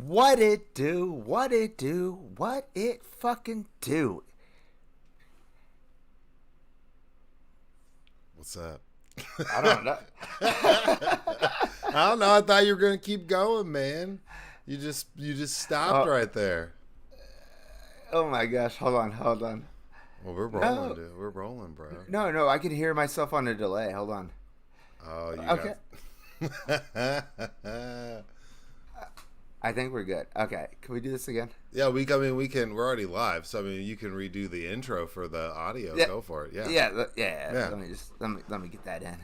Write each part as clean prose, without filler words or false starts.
What it do? What it do? What it fucking do? What's up? I don't know. I don't know. I thought you were gonna keep going, man. You just stopped right there. Oh my gosh! Hold on. Well, we're rolling, dude. We're rolling, bro. No. I can hear myself on a delay. Hold on. Oh, you Okay. got. I think we're good. Okay, can we do this again? Yeah, we can. We're already live, so I mean, you can redo the intro for the audio. Yeah. Go for it. Yeah. Yeah. Let me get that in.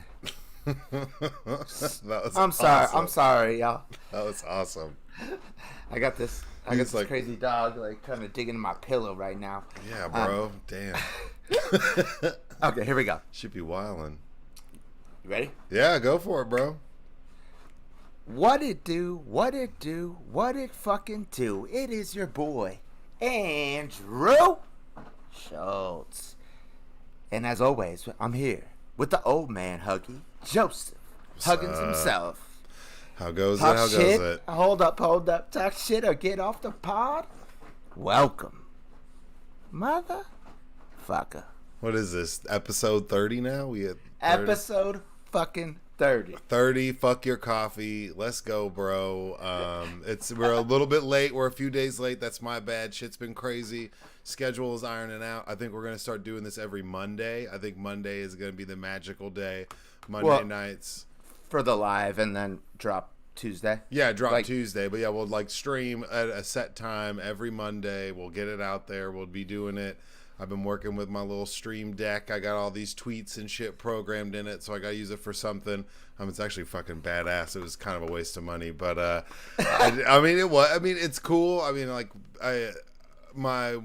That was I'm sorry. awesome. I'm sorry, y'all. That was awesome. I got this crazy dog trying to dig into my pillow right now. Yeah, bro. Damn. Okay, here we go. Should be wildin'. You ready? Yeah, go for it, bro. What it do? What it do? What it fucking do? It is your boy, Andrew Schultz. And as always, I'm here with the old man, Huggy, Joseph Huggins himself. How goes Talk it? How shit. goes it? Hold up. Talk shit or get off the pod. Welcome, motherfucker. What is this? Episode 30 now? We at 30? Episode fucking 30. 30. Fuck your coffee. Let's go, bro. We're a little bit late. We're a few days late. That's my bad. Shit's been crazy. Schedule is ironing out. I think we're gonna start doing this every Monday. I think Monday is gonna be the magical day. Monday nights for the live, and then drop Tuesday. Yeah, drop Tuesday. But yeah, we'll stream at a set time every Monday. We'll get it out there. We'll be doing it. I've been working with my little stream deck. I got all these tweets and shit programmed in it, so I got to use it for something. It's actually fucking badass. It was kind of a waste of money, but I mean, it was. I mean, it's cool. I mean,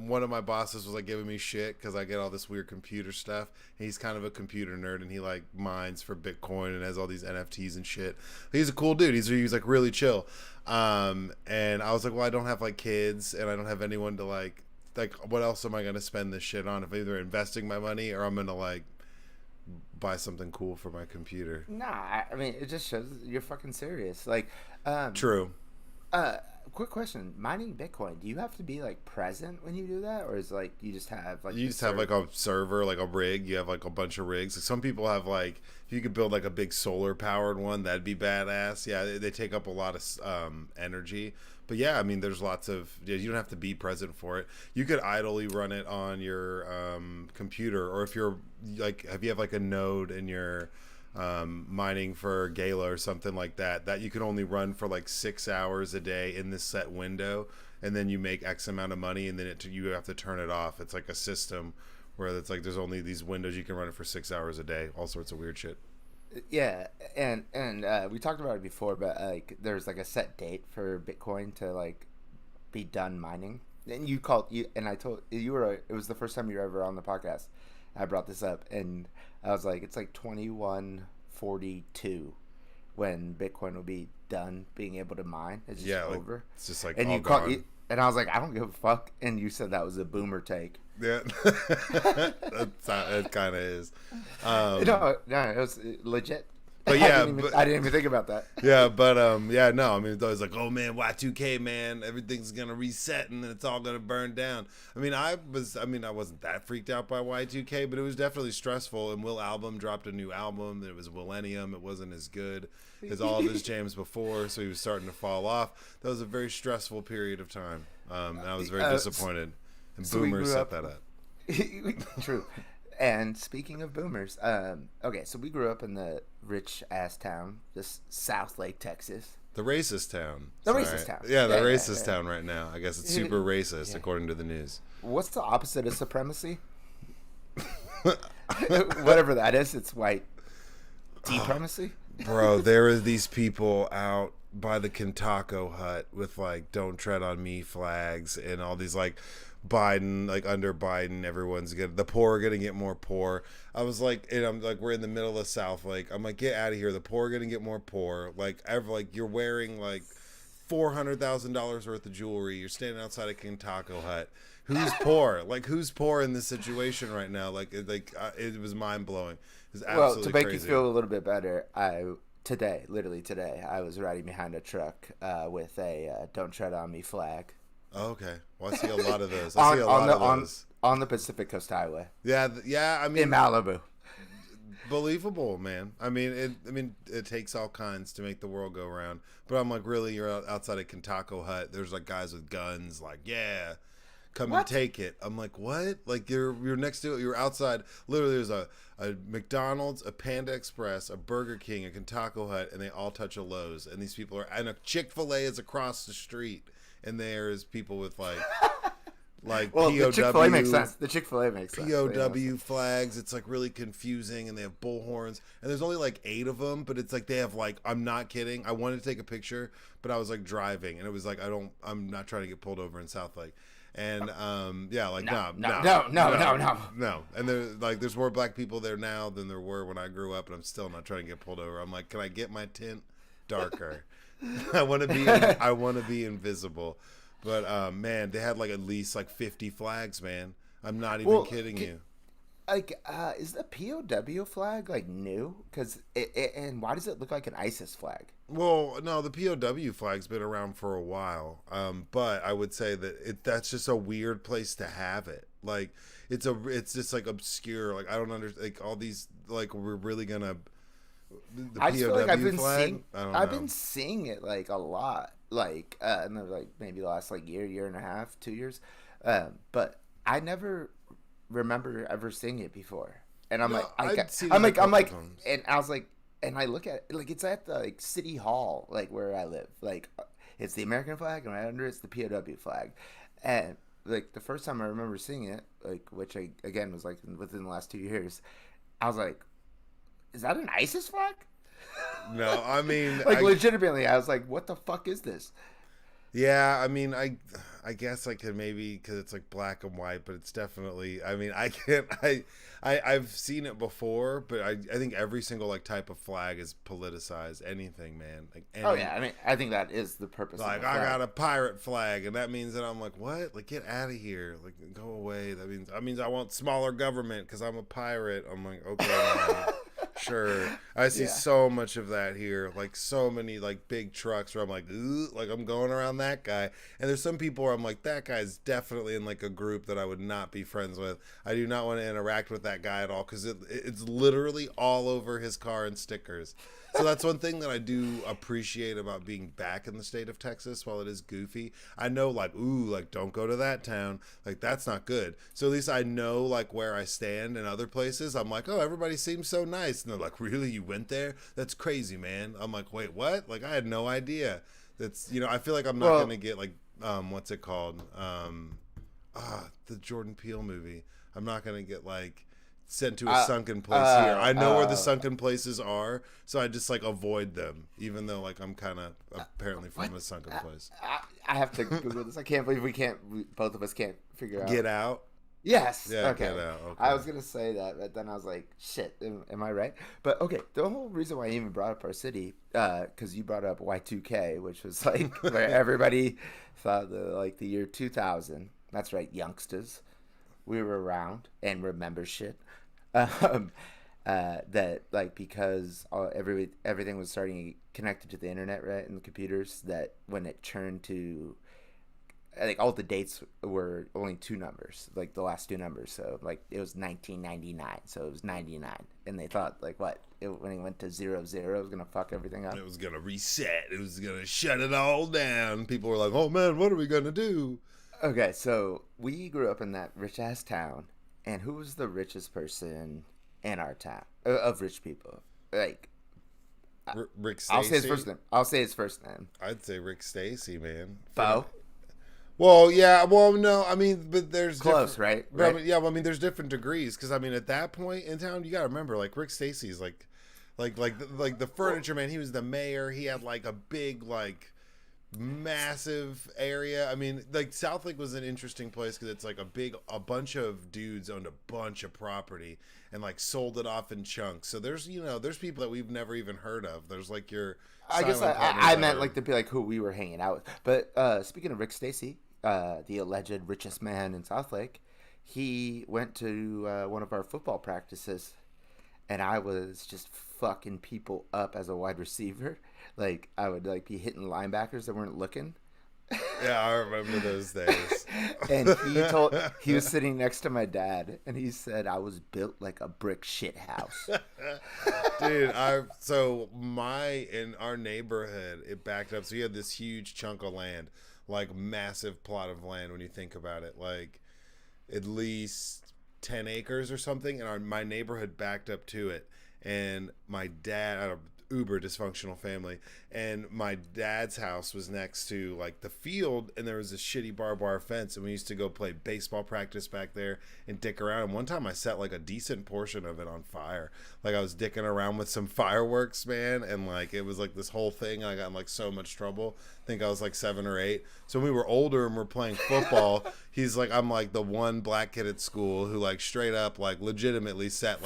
one of my bosses was giving me shit because I get all this weird computer stuff. He's kind of a computer nerd, and he mines for Bitcoin and has all these NFTs and shit. He's a cool dude. He's really chill. And I was like, well, I don't have kids, and I don't have anyone to what else am I gonna spend this shit on? If either investing my money or I'm gonna buy something cool for my computer. Nah, I mean, it just shows you're fucking serious. True. Quick question: mining Bitcoin, do you have to be present when you do that, or is you just have you just have a server, a rig? You have a bunch of rigs. Some people have if you could build a big solar powered one, that'd be badass. Yeah, they take up a lot of energy. But yeah, I mean, there's lots of. You don't have to be present for it. You could idly run it on your computer, or if you're if you have a node in your mining for Gala or something like that, that you can only run for 6 hours a day in this set window, and then you make X amount of money, and then you have to turn it off. It's a system where it's there's only these windows you can run it for 6 hours a day. All sorts of weird shit. Yeah, and we talked about it before, but there's a set date for Bitcoin to be done mining. And you called and I told you it was the first time you were ever on the podcast. I brought this up, and I was like, it's 2142 when Bitcoin will be done being able to mine. It's just over. It's just and all you gone. And I was like, I don't give a fuck. And you said that was a boomer take. Yeah, it kind of is. No, it was legit. But yeah, I didn't even think about that. Yeah, but yeah, no. I mean, it's always oh man, Y2K, man, everything's gonna reset and then it's all gonna burn down. I mean, I wasn't that freaked out by Y2K, but it was definitely stressful. And Will Album dropped a new album. It was Millennium. It wasn't as good as all of his jams before, so he was starting to fall off. That was a very stressful period of time, and I was very disappointed. And so boomers set that up. True. And speaking of boomers, okay, so we grew up in the rich ass town, this South Lake, Texas. The racist town. Racist town. Yeah, the racist town right now. I guess it's super racist according to the news. What's the opposite of supremacy? Whatever that is, it's white depremacy. Bro, there are these people out by the Kentucky hut with "Don't tread on me" flags and all these Biden, under Biden, everyone's the poor are gonna get more poor. I was and I'm we're in the middle of South Lake. I'm get out of here. The poor are gonna get more poor. You're wearing $400,000 worth of jewelry. You're standing outside a Kentucky hut. Who's poor? Who's poor in this situation right now? It was mind blowing. It was absolutely well, to make crazy. you feel a little bit better, literally today, I was riding behind a truck with a "Don't Tread on Me" flag Oh, okay. Well, I see a lot of those. I see on a on lot the of those. on the Pacific Coast Highway Yeah, yeah. I in mean, Malibu. believable, man. I mean, it takes all kinds to make the world go round. But I'm like, really, you're outside a Kentucky hut. There's like guys with guns. Like, yeah, come and What? take it. I'm like, what? Like, you're next to it. You're outside. Literally, there's a McDonald's, a Panda Express, a Burger King, a Kentucky hut, and they all touch a Lowe's. And these people are, and a Chick-fil-A is across the street. And there's people with like Well, POW. the Chick-fil-A makes sense. The Chick-fil-A makes sense. POW flags. It's like really confusing, and they have bullhorns, and there's only like 8 of them, but it's like they have like, I'm not kidding. I wanted to take a picture, but I was like driving, and it was like I'm not trying to get pulled over in South Lake, and yeah, like no, and there's more black people there now than there were when I grew up, and I'm still not trying to get pulled over. I'm like, can I get my tint darker? I want to be invisible. But man, they had like at least like 50 flags, man. I'm not even kidding you. Like, is the POW flag like new? Because and why does it look like an ISIS flag? Well, no, the POW flag's been around for a while. But I would say that that's just a weird place to have it. Like, it's just like obscure. Like, I don't understand. Like all these, like we're really gonna. The I just feel like I've know. been seeing it like a lot, like like maybe the last like year and a half, 2 years, but I never remember ever seeing it before. And I'm No, like, I've seen it I'm a like, couple times. and I was like, and I look at it, like it's at the like city hall, like where I live, like it's the American flag, and right under it's the POW flag, and like the first time I remember seeing it, like which I again was like within the last 2 years, I was like, is that an ISIS flag? No, I mean, Like legitimately, I was like, "What the fuck is this?" yeah, I mean, I guess I could maybe because it's like black and white, but it's definitely. I mean, I can't. I've seen it before, but I think every single like type of flag is politicized. Anything, man. Like Oh yeah, I mean, I think that is the purpose. like of the I flag. got a pirate flag, and that means that I'm like, what? Like get out of here! Like go away. That means I want smaller government because I'm a pirate. I'm like okay. Man. Sure. I see so much of that here. Like so many like big trucks where I'm like, ooh, like I'm going around that guy. And there's some people where I'm like, that guy's definitely in like a group that I would not be friends with. I do not want to interact with that guy at all because it's literally all over his car and stickers. So that's one thing that I do appreciate about being back in the state of Texas. While it is goofy, I know like, ooh, like don't go to that town. Like that's not good. So at least I know like where I stand in other places. I'm like, oh, everybody seems so nice. And they're like, really? You went there? That's crazy, man. I'm like, wait, what? Like I had no idea. That's, I feel like I'm not going to get like, what's it called? The Jordan Peele movie. I'm not going to get like sent to a sunken place here. I know where the sunken places are, so I just like avoid them, even though like I'm kind of apparently from a sunken place. I have to Google this. I can't believe both of us can't figure out. Get out. Yes. Yeah, Okay. Get Out. Okay. I was gonna say that, but then I was like, shit. Am I right? But okay, the whole reason why I even brought up our city, because you brought up Y2K, which was like where everybody thought the year 2000. That's right, youngsters. We were around and remember shit. That like because everything was starting connected to the internet, right, and the computers. That when it turned to like all the dates were only 2 numbers, like the last 2 numbers. So like it was 1999, so it was 99, and they thought like when it went to 00, it was gonna fuck everything up. It was gonna reset. It was gonna shut it all down. People were like, "Oh man, what are we gonna do?" Okay, so we grew up in that rich ass town, and who was the richest person in our town of rich people? Like Rick Stacy. I'll say his first name. I'd say Rick Stacy, man. Bo. Well, yeah. Well, no. I mean, but there's Close, right? Right? I mean, yeah. Well, I mean, there's different degrees because I mean, at that point in town, you got to remember, like Rick Stacy's like the furniture man. He was the mayor. He had like a big like massive area. I mean, like South Lake was an interesting place because it's like a bunch of dudes owned a bunch of property and like sold it off in chunks. So there's people that we've never even heard of. There's like your I guess I meant like to be like who we were hanging out with. But speaking of Rick Stacy, the alleged richest man in South Lake, he went to one of our football practices, and I was just fucking people up as a wide receiver. Like I would like be hitting linebackers that weren't looking. Yeah, I remember those days. And he was sitting next to my dad, and he said I was built like a brick shit house. Dude, in our neighborhood, it backed up. So you had this huge chunk of land, like massive plot of land when you think about it, like at least 10 acres or something, and my neighborhood backed up to it. And my dad, I had a uber dysfunctional family, and my dad's house was next to like the field, and there was a shitty barbed wire fence, and we used to go play baseball practice back there and dick around. And one time I set like a decent portion of it on fire. Like I was dicking around with some fireworks, man, and like it was like this whole thing, and I got in like so much trouble. I think I was like 7 or 8. So when we were older and we're playing football, I'm like the one black kid at school who like straight up like legitimately set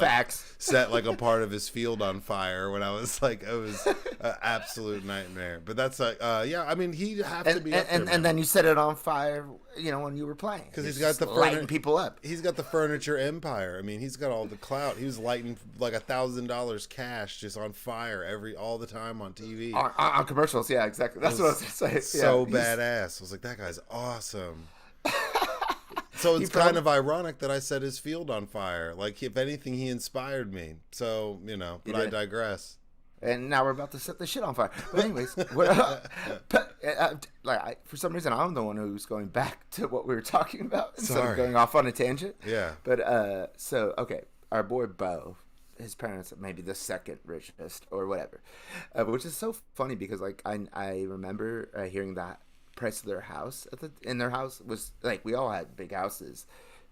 like a part of his field on fire when I was like, it was an absolute nightmare. But that's like, yeah, I mean, he'd have to be up there, and then you set it on fire, when you were playing. Because he's got the lighting people up. He's got the furniture empire. I mean, he's got all the clout. He was lighting like $1,000 cash just on fire all the time on TV. On commercials, yeah, exactly. That's what I was going to say. So badass. I was like, that guy's awesome. So it's kind of ironic that I set his field on fire. Like, if anything, he inspired me. So, but I digress. And now we're about to set the shit on fire. But anyways, for some reason, I'm the one who's going back to what we were talking about instead of going off on a tangent. Yeah. But okay, our boy Bo, his parents may be the second richest or whatever, which is so funny because like I remember hearing that price of their house and their house was like, we all had big houses,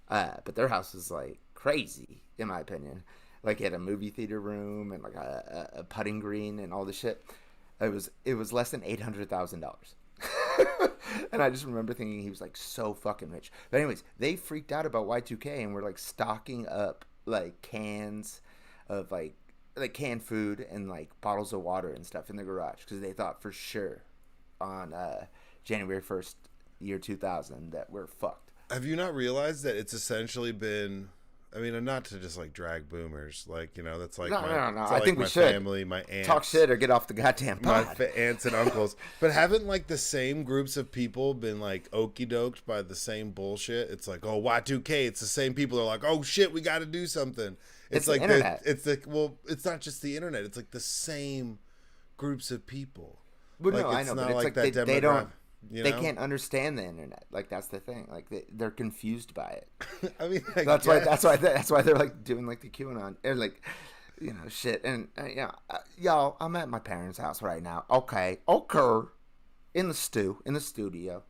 but their house was like crazy in my opinion. Like, he had a movie theater room and like a putting green and all this shit. It was less than $800,000. And I just remember thinking he was like so fucking rich. But anyways, they freaked out about Y2K and were like stocking up like cans of like canned food and like bottles of water and stuff in the garage because they thought for sure on January 1st, year 2000 that we're fucked. Have you not realized that it's essentially been... I mean, not to just like drag boomers, like that's like no. I think my we should family, my aunts, talk shit or get off the goddamn pod. My aunts and uncles. But haven't like the same groups of people been like okie doked by the same bullshit? It's like, oh, Y2K, it's the same people. They're like, oh shit, we got to do something. It's like the internet. It's not just the internet. It's like the same groups of people. Well, like, no, I know, but it's like they don't. They can't understand the internet. Like that's the thing. Like they're confused by it. I mean, that's why they're like doing like the QAnon or like shit. And y'all, I'm at my parents' house right now. Okay, in the studio.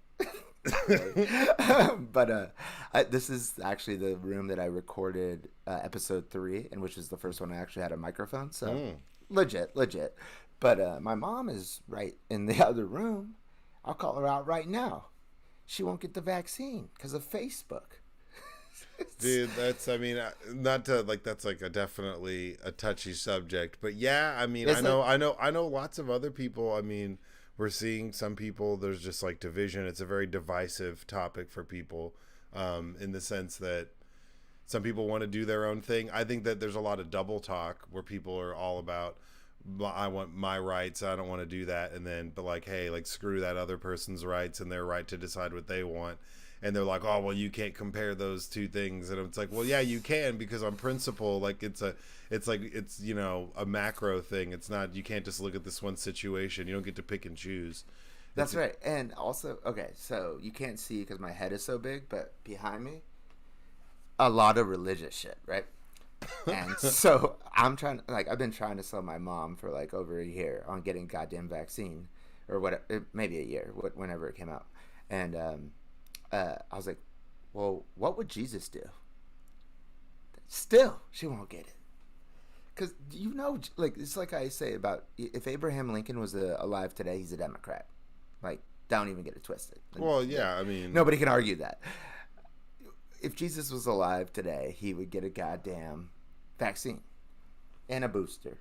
But this is actually the room that I recorded episode 3, in which was the first one I actually had a microphone. So legit. But my mom is right in the other room. I'll call her out right now. She won't get the vaccine because of Facebook. Dude, that's definitely a touchy subject, but yeah, I mean, I know lots of other people. I mean, we're seeing some people, there's just like division. It's a very divisive topic for people, in the sense that some people want to do their own thing. I think that there's a lot of double talk where people are all about, I want my rights, I don't want to do that, but like, hey, like screw that other person's rights and their right to decide what they want, and they're like, oh well, you can't compare those two things, and it's like, well, yeah, you can, because on principle, like it's a macro thing. It's not, you can't just look at this one situation. You don't get to pick and choose. That's right. And also, okay, so you can't see because my head is so big, but behind me, a lot of religious shit, right? And so I've been trying to sell my mom for like over a year on getting goddamn vaccine, or what, maybe a year, whenever it came out. And I was like, well, what would Jesus do? Still, she won't get it. Because, like, it's like I say about, if Abraham Lincoln was alive today, he's a Democrat. Like, don't even get it twisted. Like, well, yeah, I mean, nobody can argue that. If Jesus was alive today, he would get a goddamn vaccine and a booster.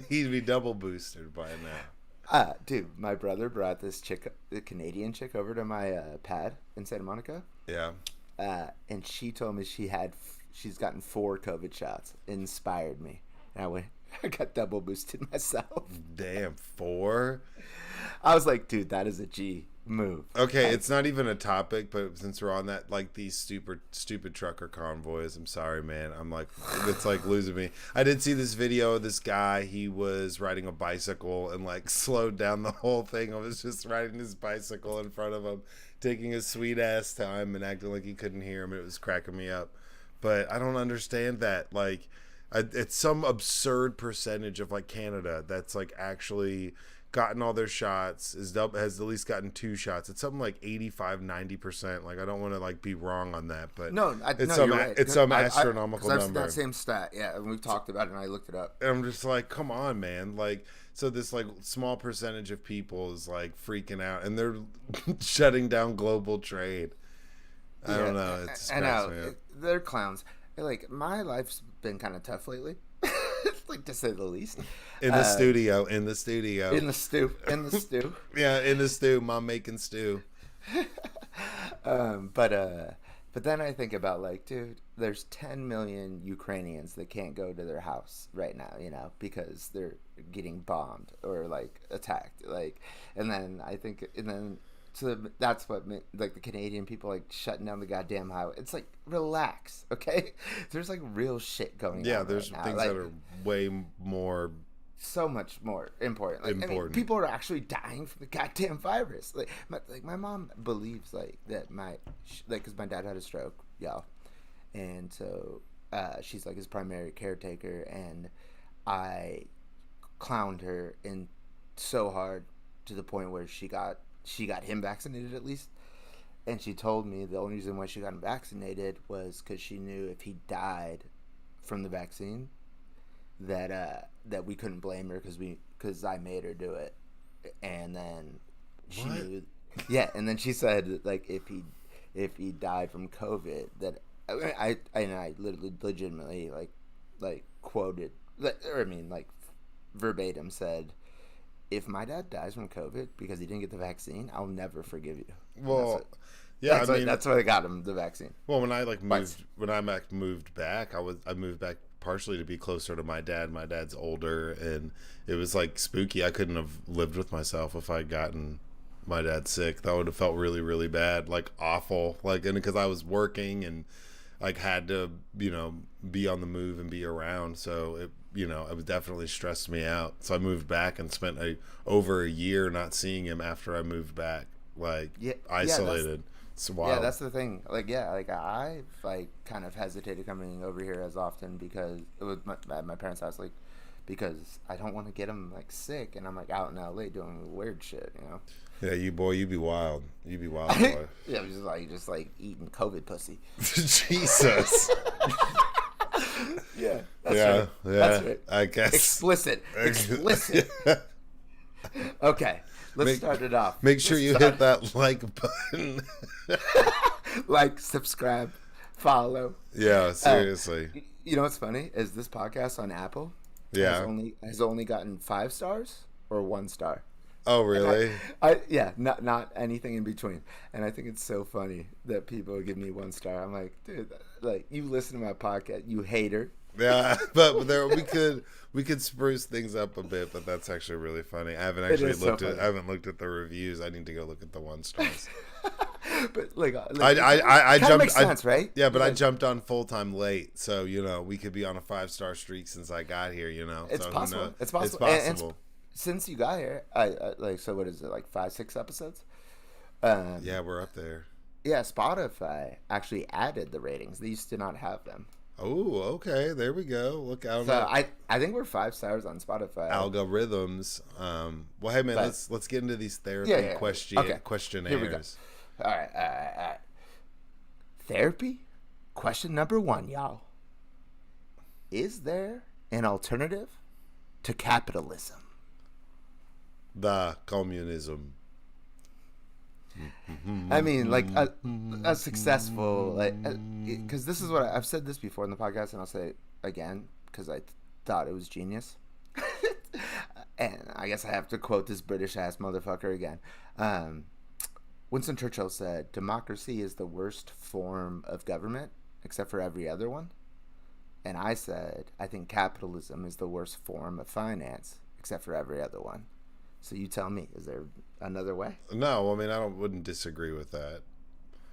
He'd be double boosted by now. Dude, my brother brought this the Canadian chick, over to my pad in Santa Monica. Yeah. And she told me she she's gotten 4 COVID shots. It inspired me. And I went, I got double boosted myself. Damn, 4? I was like, dude, that is a G move. Okay, it's not even a topic, but since we're on that, like these stupid trucker convoys, I'm sorry, man. I'm like, it's like losing me. I did see this video of this guy. He was riding a bicycle and like slowed down the whole thing. I was just riding his bicycle in front of him, taking his sweet ass time and acting like he couldn't hear him. It was cracking me up. But I don't understand that. Like, it's some absurd percentage of like Canada that's like actually gotten all their shots, has at least gotten 2 shots. It's something like 85-90%. Like, I don't want to like be wrong on that, but you're right. It's some astronomical I've number. that same stat, yeah, and we've talked about it, and I looked it up. And I'm just like, come on, man. Like, so this like small percentage of people is like freaking out, and they're shutting down global trade. I don't know. It's I know they're clowns. Like, my life's been kind of tough lately. Like, to say the least. In the studio. In the stew. Yeah, in the stew. Mom making stew. But then I think about, like, dude, there's 10 million Ukrainians that can't go to their house right now, you know, because they're getting bombed or like attacked. Like, so that's what, like, the Canadian people, like, shutting down the goddamn highway. It's like, relax, okay? There's, like, real shit going on. Yeah, there's right now. things like, that are way more... so much more important. Like, I mean, people are actually dying from the goddamn virus. Like my mom believes, like, that because my dad had a stroke, y'all. And so she's, like, his primary caretaker. And I clowned her in so hard to the point where she got him vaccinated, at least. And she told me the only reason why she got him vaccinated was because she knew if he died from the vaccine, that we couldn't blame her because I made her do it. And then she knew, yeah. And then she said, like, if he died from COVID, that I literally legitimately like quoted, like verbatim said, if my dad dies from COVID because he didn't get the vaccine, I'll never forgive you. Well, that's why I got him the vaccine. Well, when I moved back, I moved back partially to be closer to my dad. My dad's older, and it was like spooky. I couldn't have lived with myself if I'd gotten my dad sick. That would have felt really, really bad, like awful. Like, and because I was working and like had to, you know, be on the move and be around, so it it definitely stressed me out. So I moved back and spent over a year not seeing him after I moved back, like isolated. It's wild. Yeah, that's the thing. Like, yeah, like I've like kind of hesitated coming over here as often because it was my parents' house, like, because I don't want to get him like sick, and I'm like out in LA doing weird shit, you know. Yeah, you be wild. You be wild, boy. Yeah, just like eating COVID pussy. Jesus. Yeah, that's right. I guess explicit. Okay, let's start it off. Make sure you hit that like button. Like, subscribe, follow. Yeah, seriously. You know what's funny is this podcast on Apple. Yeah, has only gotten 5 stars or 1 star. Oh, really? Not anything in between. And I think it's so funny that people give me 1 star. I'm like, dude, like, you listen to my podcast, you hater. Yeah, but we could spruce things up a bit, but that's actually really funny. I haven't actually I haven't looked at the reviews. I need to go look at the 1 stars. But like I jumped. Makes sense, right? Yeah, but I jumped on full time late, so we could be on a 5-star streak since I got here. It's so possible. It's possible. And since you got here, I like, so what is it, like 5-6 episodes? Yeah, we're up there. Yeah, Spotify actually added the ratings. They used to not have them. Oh, okay. There we go. Look out. So I think we're 5 stars on Spotify. Algorithms. Well, hey man, let's get into these therapy questionnaires. Here we go. All right. Therapy? Question number 1, y'all. Is there an alternative to capitalism? The communism. I mean, like a successful, like, because this is what I've said this before in the podcast, and I'll say it again because I thought it was genius. And I guess I have to quote this British ass motherfucker again. Winston Churchill said, "Democracy is the worst form of government, except for every other one." And I said, I think capitalism is the worst form of finance, except for every other one. So you tell me, is there another way? No, I mean wouldn't disagree with that.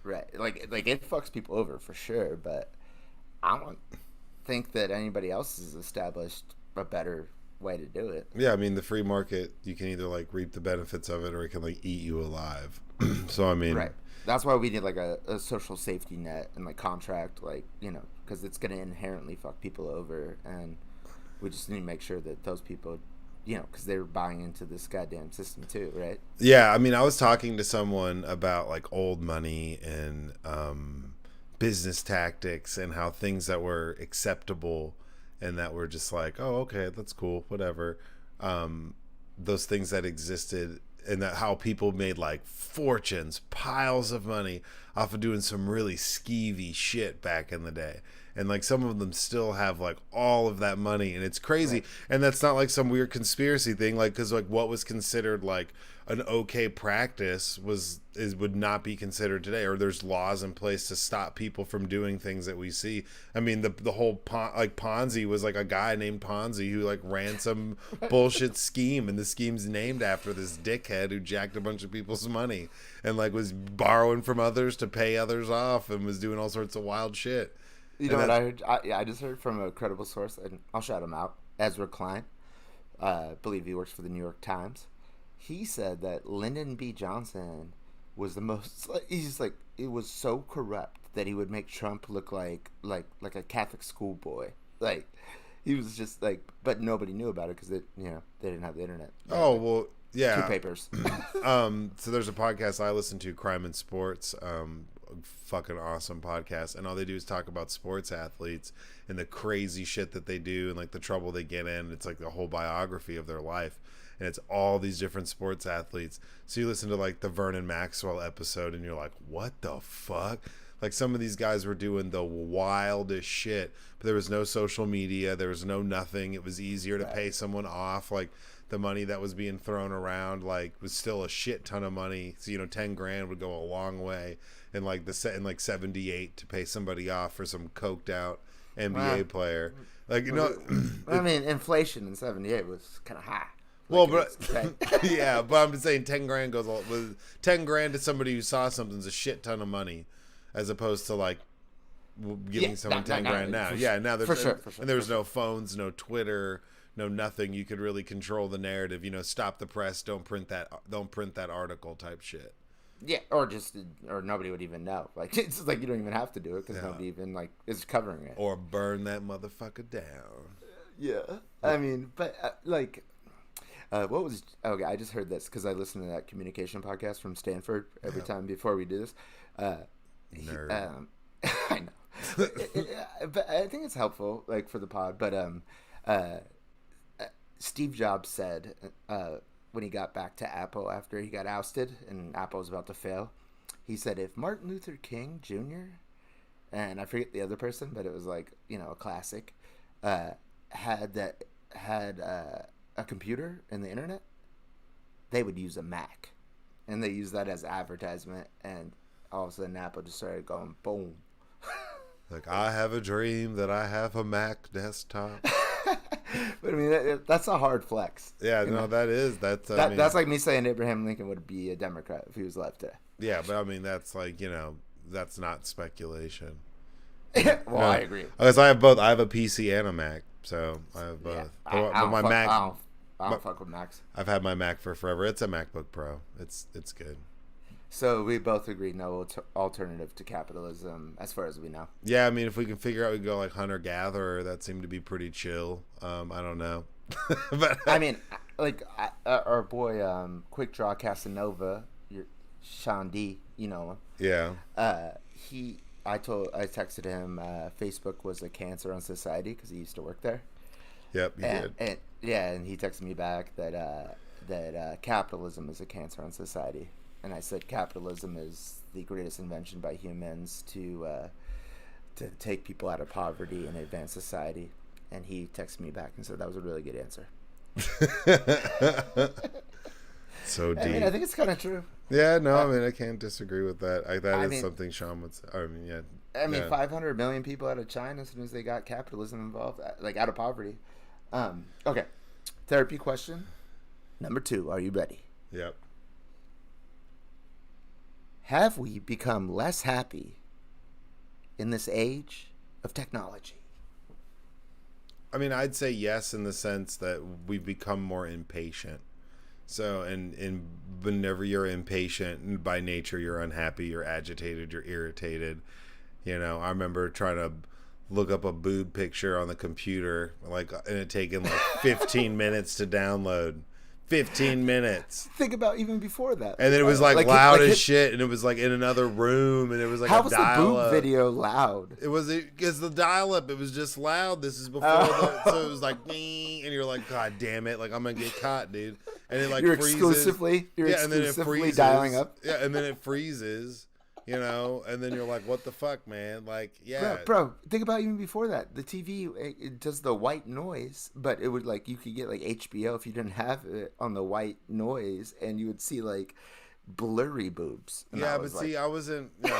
Right. Like it fucks people over for sure, but I don't think that anybody else has established a better way to do it. Yeah, I mean the free market, you can either like reap the benefits of it or it can like eat you alive. So I mean, Right. That's why we need like a social safety net and like contract, like, because it's going to inherently fuck people over, and we just need to make sure that those people, because they're buying into this goddamn system too, right? yeah, I mean I was talking to someone about like old money and business tactics and how things that were acceptable and that were just like, oh, okay, that's cool, whatever. Those things that existed and that how people made like fortunes, piles of money off of doing some really skeevy shit back in the day. And like some of them still have like all of that money, and it's crazy. Right. And that's not like some weird conspiracy thing, like because like what was considered like an okay practice would not be considered today, or there's laws in place to stop people from doing things that we see. I mean the whole Ponzi was like a guy named Ponzi who like ran some bullshit scheme, and the scheme's named after this dickhead who jacked a bunch of people's money and like was borrowing from others to pay others off and was doing all sorts of wild shit. You know what I heard? I just heard from a credible source, and I'll shout him out. Ezra Klein, believe he works for the New York Times. He said that Lyndon B. Johnson was the most. He's like, it was so corrupt that he would make Trump look like a Catholic schoolboy. Like he was just like, but nobody knew about it because they didn't have the internet. Oh well, yeah. Two papers. So there's a podcast I listen to, Crime and Sports. Fucking awesome podcast, and all they do is talk about sports athletes and the crazy shit that they do and like the trouble they get in. It's like the whole biography of their life, and it's all these different sports athletes. So you listen to like the Vernon Maxwell episode and you're like, what the fuck? Like some of these guys were doing the wildest shit, but there was no social media, there was no nothing. It was easier to pay someone off. Like the money that was being thrown around like was still a shit ton of money. So 10 grand would go a long way. In like in like 78 to pay somebody off for some coked out NBA player. Like I mean, inflation in 78 was kind of high. Well, but yeah, but I'm saying 10 grand goes with 10 grand to somebody who saw something's a shit ton of money, as opposed to like giving someone 10 grand now. Yeah, now there's for sure. And there was no phones, no Twitter, no nothing. You could really control the narrative. Stop the press, don't print that article type shit. Yeah, or nobody would even know. Like it's like you don't even have to do it because nobody even like is covering it. Or burn that motherfucker down. Yeah, I mean, but what was? Okay, I just heard this because I listened to that communication podcast from Stanford every time before we do this. Nerd. I know, but I think it's helpful, like for the pod. But Steve Jobs said. When he got back to Apple after he got ousted and Apple was about to fail, he said if Martin Luther King Jr. and I forget the other person, but it was like a classic, had a computer and the internet, they would use a Mac, and they used that as advertisement, and all of a sudden Apple just started going boom. Like I have a dream that I have a Mac desktop. But I mean, that's a hard flex. Yeah, no, that's that's like me saying Abraham Lincoln would be a Democrat if he was left today. Yeah, but I mean, that's like that's not speculation. Well, I agree. Because I have both. I have a PC and a Mac, so I have both. Yeah, but my Mac, I don't fuck with Macs. I've had my Mac for forever. It's a MacBook Pro. It's good. So we both agree no alternative to capitalism as far as we know. Yeah, I mean, if we can figure out we can go like hunter-gatherer, that seemed to be pretty chill. I don't know. But I mean, like our boy Quick Draw Casanova, Sean D, you know him. Yeah. I texted him Facebook was a cancer on society because he used to work there. Yep, he did. And he texted me back that capitalism is a cancer on society. And I said capitalism is the greatest invention by humans to take people out of poverty and advance society. And he texted me back and said that was a really good answer. So deep. I mean, I think it's kind of true. Yeah, no, I mean, I can't disagree with that. That is something Sean would say. I mean, yeah. I mean, Yeah. 500 million people out of China as soon as they got capitalism involved, like out of poverty. Okay. Therapy question number 2. Are you ready? Yep. Have we become less happy in this age of technology? I mean, I'd say yes in the sense that we've become more impatient. So, and whenever you're impatient, by nature, you're unhappy, you're agitated, you're irritated. You know, I remember trying to look up a boob picture on the computer, like, and it taking like 15 minutes to download. 15 minutes. Think about even before that. And then it was like loud as shit, and it was like in another room, and it was like how a was the dial-up. boob video loud? It was because the dial-up, it was just loud. This is before so it was like, and you're like, God damn it, like I'm gonna get caught, dude. And it like You're freezes. exclusively And then it freezes. dialing up. Yeah, and then it freezes. You know, and then you're like, what the fuck, man? Like, yeah. Bro, think about even before that. The TV, it does the white noise, but it would like, you could get like HBO if you didn't have it on the white noise, and you would see like blurry boobs. And yeah, but see, I wasn't, nah,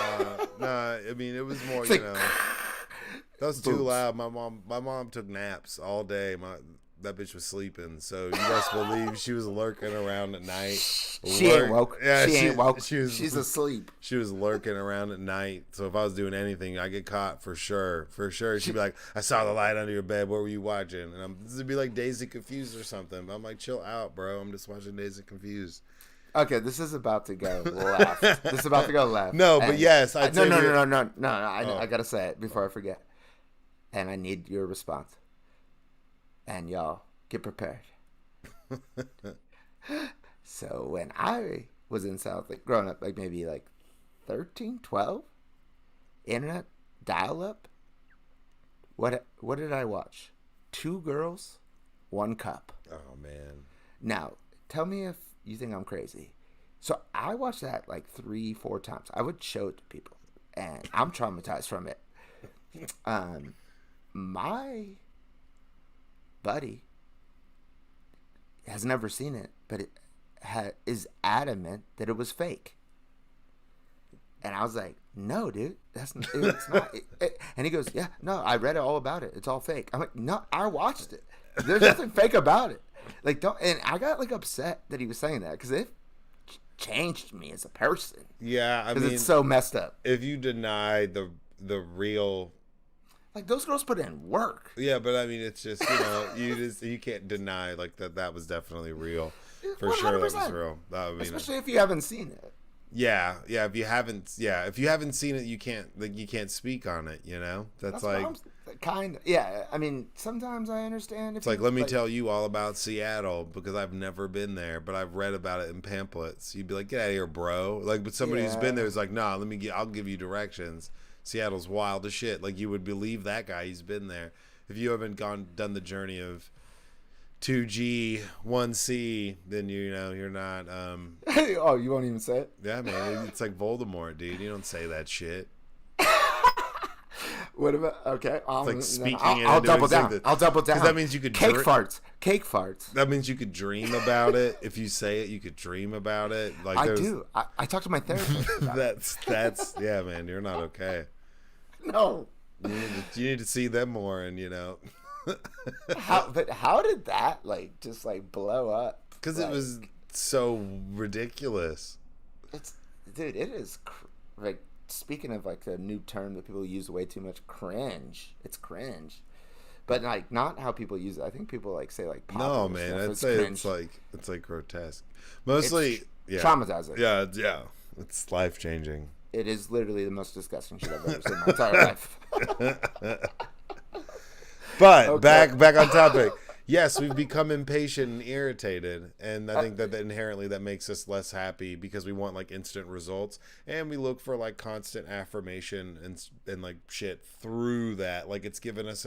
I mean, it was more, like, that was too loud. My mom took naps all day. That bitch was sleeping, so you best believe she was lurking around at night. She ain't woke. Yeah, she ain't woke. She's asleep. She was lurking around at night. So if I was doing anything, I get caught for sure. For sure. She'd be like, I saw the light under your bed. What were you watching? And this would be like Dazed and Confused or something. But I'm like, chill out, bro. I'm just watching Dazed and Confused. Okay, this is about to go left. This is about to go left. No, but yes. No. I got to say it before I forget. And I need your response. And y'all, get prepared. So when I was in South, like growing up, like maybe like 13, 12, internet, dial-up, what did I watch? 2 Girls, 1 Cup. Oh, man. Now, tell me if you think I'm crazy. So I watched that like 3, 4 times. I would show it to people, and I'm traumatized from it. My buddy has never seen it, but it is adamant that it was fake. And I was like, no, dude, it's not. And he goes, yeah, no, I read it all about it. It's all fake. I'm like, no, I watched it. There's nothing fake about it. Like, don't. And I got like upset that he was saying that because it changed me as a person. Yeah, I mean, it's so messed up. If you deny the real. Like, those girls put in work. Yeah, but I mean, it's just, you can't deny like that was definitely real. For 100%. Sure that was real. I mean, especially if you haven't seen it. Yeah, if you haven't seen it, you can't speak on it, That's like kind of, yeah. I mean, sometimes I understand. It's like, let me tell you all about Seattle because I've never been there, but I've read about it in pamphlets. You'd be like, get out of here, bro. Like, but somebody who's been there is like, nah, I'll give you directions. Seattle's wild as shit. Like, you would believe that guy. He's been there. If you haven't done the journey of 2G, 1C, then you're not. Oh, you won't even say it? Yeah, man. It's like Voldemort, dude. You don't say that shit. What about? Okay, it's like speaking. I'll double down. I'll double down. Because that means you could cake farts. That means you could dream about it. If you say it, you could dream about it. Like I do. I talk to my therapist. About that's yeah, man. You're not okay. No. You need to see them more, and How did that just blow up? Because it was so ridiculous. It is speaking of a new term that people use way too much, cringe. It's cringe, but not how people use it. I think people say no, man. I'd say cringe. it's grotesque. Mostly, it's traumatizing. Yeah. It's life changing. It is literally the most disgusting shit I've ever seen in my entire life. But okay. back on topic. Yes, we've become impatient and irritated, and I think that inherently that makes us less happy because we want instant results, and we look for constant affirmation and shit through that. It's given us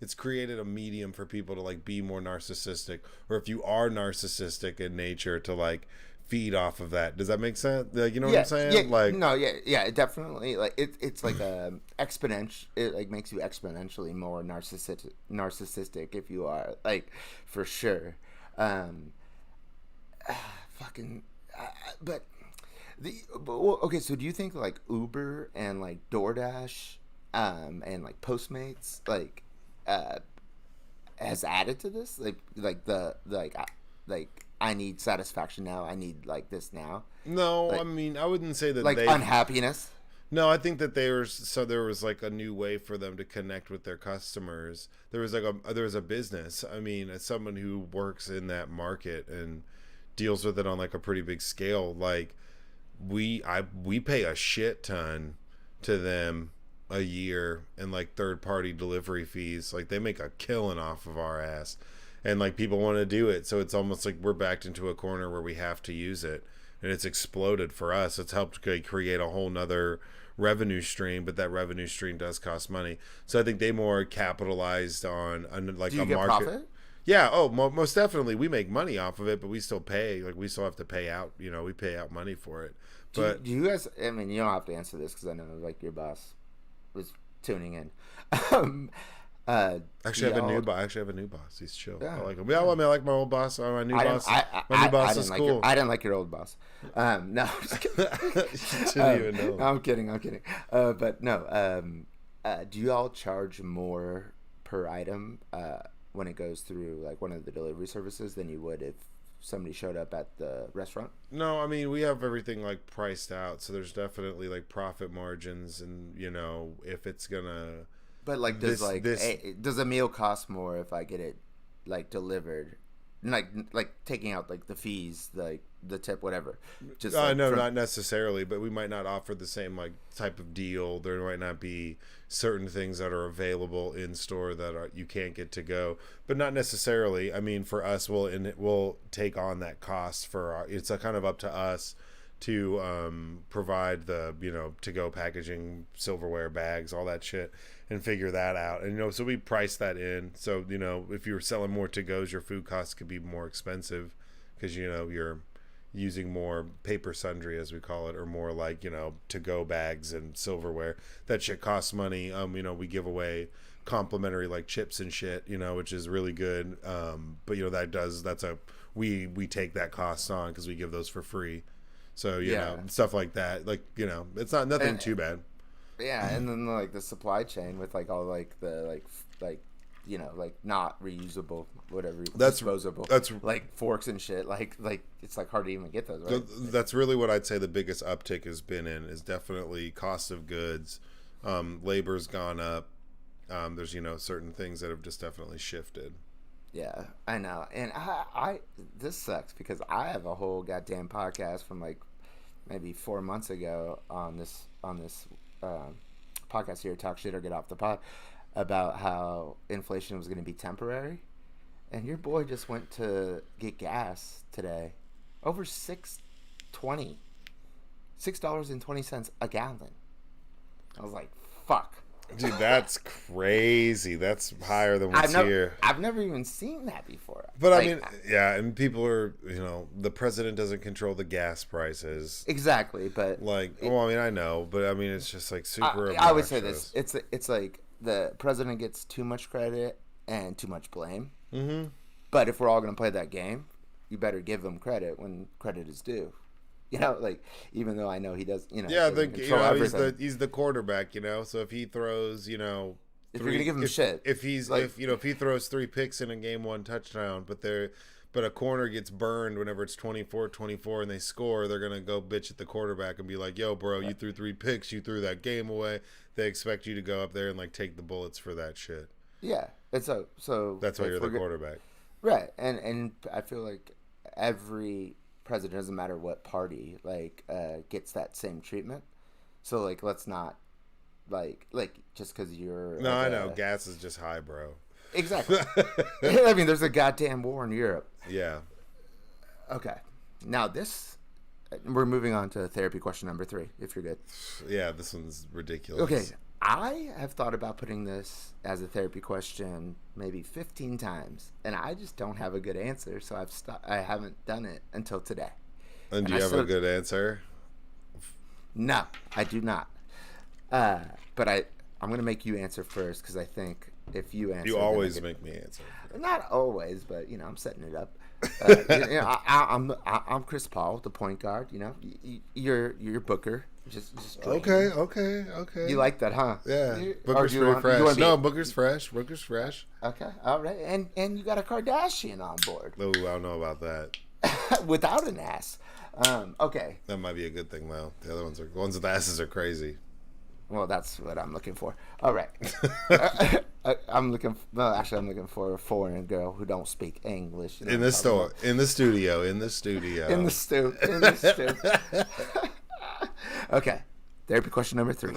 it's created a medium for people to be more narcissistic, or if you are narcissistic in nature to feed off of that. Does that make sense? You know what I'm saying? Yeah, it definitely it's a exponential. It makes you exponentially more narcissistic if you are for sure. But Okay, so do you think like Uber and like DoorDash, and like Postmates, like, uh, has added to this? Like like I need satisfaction now. I need like this now. No, I Like mean, I wouldn't say that like they. unhappiness. No, I think that there was like a new way for them to connect with their customers. There was a business. I mean, as someone who works in that market and deals with it on like a pretty big scale, like we pay a shit ton to them a year and like third party delivery fees. Like they make a killing off of our ass. And like people want to do it, so it's almost like we're backed into a corner where we have to use it, and it's exploded for us. It's helped create a whole nother revenue stream, but that revenue stream does cost money. So I think they more capitalized on like Do you a get market. profit? Yeah, oh, most definitely, we make money off of it, but we still pay. Like we still have to pay out. We pay out money for it. But Do you guys? I mean, you don't have to answer this because I know like your boss was tuning in. um, actually, I have a new y'all- boss. Actually, I have a new boss. He's chill. Yeah. I like him. Yeah, I mean, I like my old boss. My new boss. My new boss is like cool. I didn't like your old boss. No, I'm just kidding. Didn't even know. No, I'm kidding. I'm kidding. But no. Do you all charge more per item when it goes through like one of the delivery services than you would if somebody showed up at the restaurant? No, I mean we have everything like priced out, so there's definitely like profit margins, and if it's gonna But like, does a meal cost more if I get it like delivered, like taking out like the fees, like the tip, whatever? Just like, no, not necessarily, but we might not offer the same like type of deal. There might not be certain things that are available in store that you can't get to go, but not necessarily. I mean, for us, we'll take on that cost it's a kind of up to us to provide the to go packaging, silverware, bags, all that shit, and figure that out. And so we price that in. So if you're selling more to goes, your food costs could be more expensive because you're using more paper sundry, as we call it, or more like to go bags and silverware. That shit costs money. We give away complimentary like chips and shit, which is really good. But we take that cost on because we give those for free. So stuff like that, like it's not nothing too bad. Yeah, and then like the supply chain with like all like the like not reusable, whatever, disposable. That's like forks and shit. Like it's like hard to even get those. Right? That's really what I'd say the biggest uptick has been is definitely cost of goods. Labor's gone up. There's certain things that have just definitely shifted. Yeah, I know, and I this sucks because I have a whole goddamn podcast from like maybe 4 months ago on this podcast here, Talk Shit or Get Off the Pod, about how inflation was going to be temporary, and your boy just went to get gas today, over $6.20 a gallon. I was like, fuck. Dude, that's crazy. That's higher than what's here. I've never even seen that before. But like, I mean, yeah, and people are, the president doesn't control the gas prices. Exactly, but I know, but I mean, it's just like super obnoxious. I would say this. It's like the president gets too much credit and too much blame. Mm-hmm. But if we're all going to play that game, you better give him credit when credit is due. Like even though I know he does, yeah, he's the quarterback, so if he throws, if you're gonna give him shit, if he throws 3 picks in a game, 1 touchdown, but a corner gets burned whenever it's 24-24 and they score, they're gonna go bitch at the quarterback and be like, yo, bro, you threw 3 picks, you threw that game away. They expect you to go up there and like take the bullets for that shit. Yeah, and so that's why you're the quarterback, right? And I feel like every president, doesn't matter what party, gets that same treatment. So like, let's not like just because you're I know gas is just high, bro. Exactly. I mean, there's a goddamn war in Europe. Yeah. Okay, now we're moving on to therapy question number 3, if you're good. Yeah, this one's ridiculous. Okay, I have thought about putting this as a therapy question maybe 15 times, and I just don't have a good answer, so I haven't done it until today. And do you have a good answer? No, I do not. But I'm going to make you answer first, because I think if you answer... You always make me answer. Not always, but, I'm setting it up. I'm Chris Paul, the point guard. You know, you're Booker. Just Okay, drain. okay. You like that, huh? Yeah, Or Booker's do you pretty want you fresh. want to No, be Booker's fresh. Booker's fresh. okay? All right, and you got a Kardashian on board Oh, I don't know about that. without an ass. Okay. That might be a good thing though. The other ones are the ones with asses are crazy. Well, that's what I'm looking for. All right. I'm looking. Well, actually, I'm looking for a foreign girl who don't speak English. You know In what I'm the talking store, about? in the studio, in the studio. In the stew. In the stew. Okay. Therapy question number 3.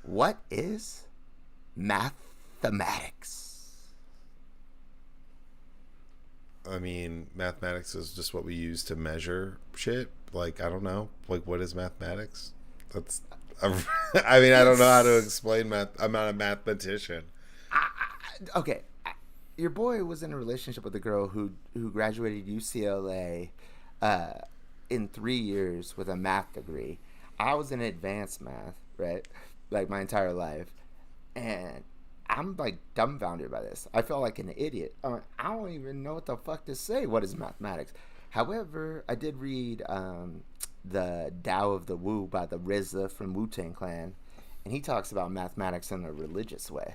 What is mathematics? I mean, mathematics is just what we use to measure shit. Like, I don't know. Like, what is mathematics? That's. I mean, I don't know how to explain math. I'm not a mathematician. Okay. Your boy was in a relationship with a girl who graduated UCLA in 3 years with a math degree. I was in advanced math, right? Like my entire life. And I'm like dumbfounded by this. I felt like an idiot. I don't even know what the fuck to say. What is mathematics? However, I did read the Tao of the Wu by the RZA from Wu-Tang Clan, and he talks about mathematics in a religious way.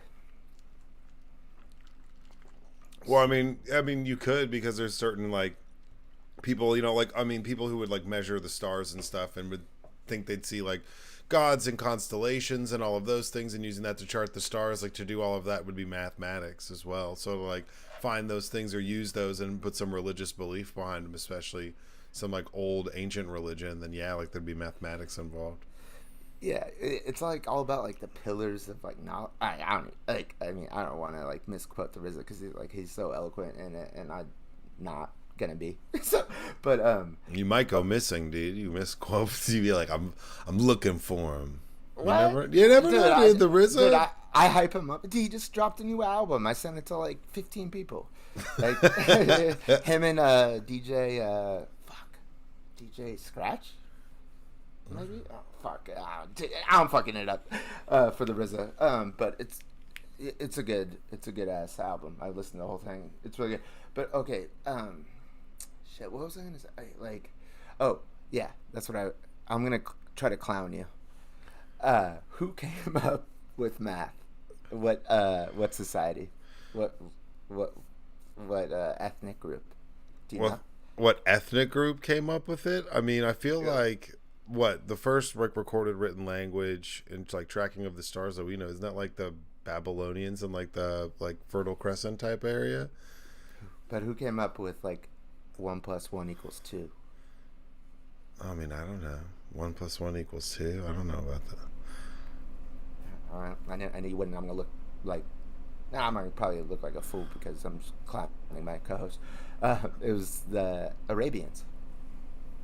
Well, I mean, you could because there's certain like people, you know, like I mean, people who would like measure the stars and stuff and would think they'd see like gods and constellations and all of those things, and using that to chart the stars, like to do all of that would be mathematics as well. So to like find those things or use those and put some religious belief behind them, especially some like old ancient religion, then yeah, like there'd be mathematics involved. Yeah, it's like all about like the pillars of like knowledge. I don't like. I mean, I don't want to like misquote the RZA because he's so eloquent in it, and I'm not gonna be. So, but You might go missing, dude. You misquote. You'd be like, I'm looking for him. what? You never Dude, know, dude. The dude, RZA. I hype him up. Dude, he just dropped a new album. I sent it to like 15 people. Like him and DJ DJ Scratch. Maybe I'm fucking it up for the RZA. But it's a good ass album. I listened to the whole thing. It's really good. But okay, shit. What was I gonna say? Like, oh yeah, that's what I'm gonna try to clown you. Who came up with math? What society? What ethnic group? Do you know? What ethnic group came up with it? I mean, I feel like what the first like recorded written language and like tracking of the stars that we know isn't that like the Babylonians and like the like Fertile Crescent type area? But who came up with like 1 + 1 = 2? I mean, I don't know. 1 + 1 = 2. I don't know about that. All right, I know you wouldn't. I'm gonna look like. Nah, I'm gonna probably look like a fool because I'm just clowning my co-host. It was the Arabians.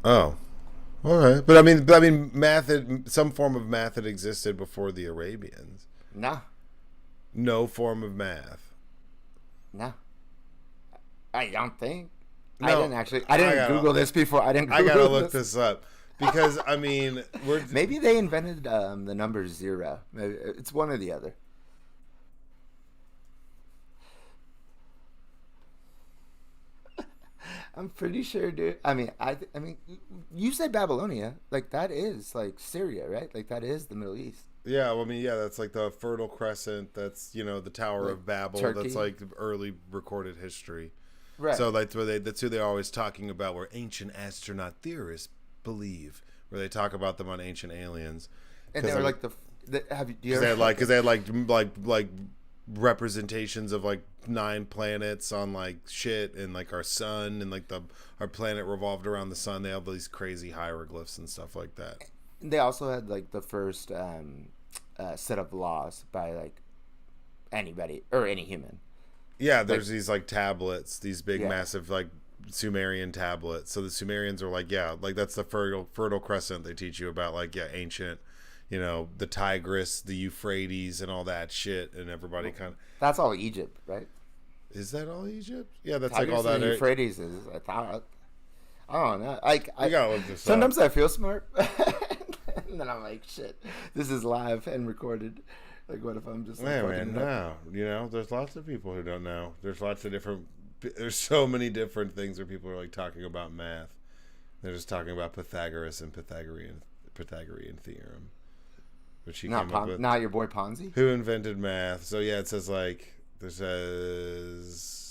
Oh, okay. But I mean, math. Some form of math had existed before the Arabians. Nah, No form of math. nah. I don't think. No, I didn't actually. I didn't Google this before. I didn't. I Google gotta look this up because I mean, Maybe they invented the number 0. Maybe it's one or the other. I'm pretty sure, dude. I mean, I mean, you said Babylonia, like that is like Syria, right? Like that is the Middle East. Yeah, well, I mean, yeah, that's like the Fertile Crescent. That's the Tower Like of Babel. Turkey? That's like early recorded history. Right. So that's who they're always talking about. Where ancient astronaut theorists believe, where they talk about them on Ancient Aliens, And they were like the have you? Do you because they had like representations of like 9 planets on like shit and like our sun and like our planet revolved around the sun. They have these crazy hieroglyphs and stuff like that. They also had like the first set of laws by like anybody or any human. Yeah, there's these like tablets, these big Yeah. massive like Sumerian tablets. So the Sumerians are like, yeah, like that's the fertile crescent they teach you about, like, yeah, ancient, the Tigris, the Euphrates and all that shit, and everybody kind of. That's all Egypt, right? Is that all Egypt? Yeah, that's Tigris like all that. and Euphrates is. I thought. I don't know. Like You gotta look this sometimes up. I feel smart, and then I'm like, shit, this is live and recorded. Like, what if I'm just like, Man, fucking it up? no. There's lots of people who don't know. There's lots of different there's so many different things where people are like talking about math. They're just talking about Pythagoras and Pythagorean theorem, which he came up with. Not your boy Ponzi. Who invented math? So yeah, it says like there says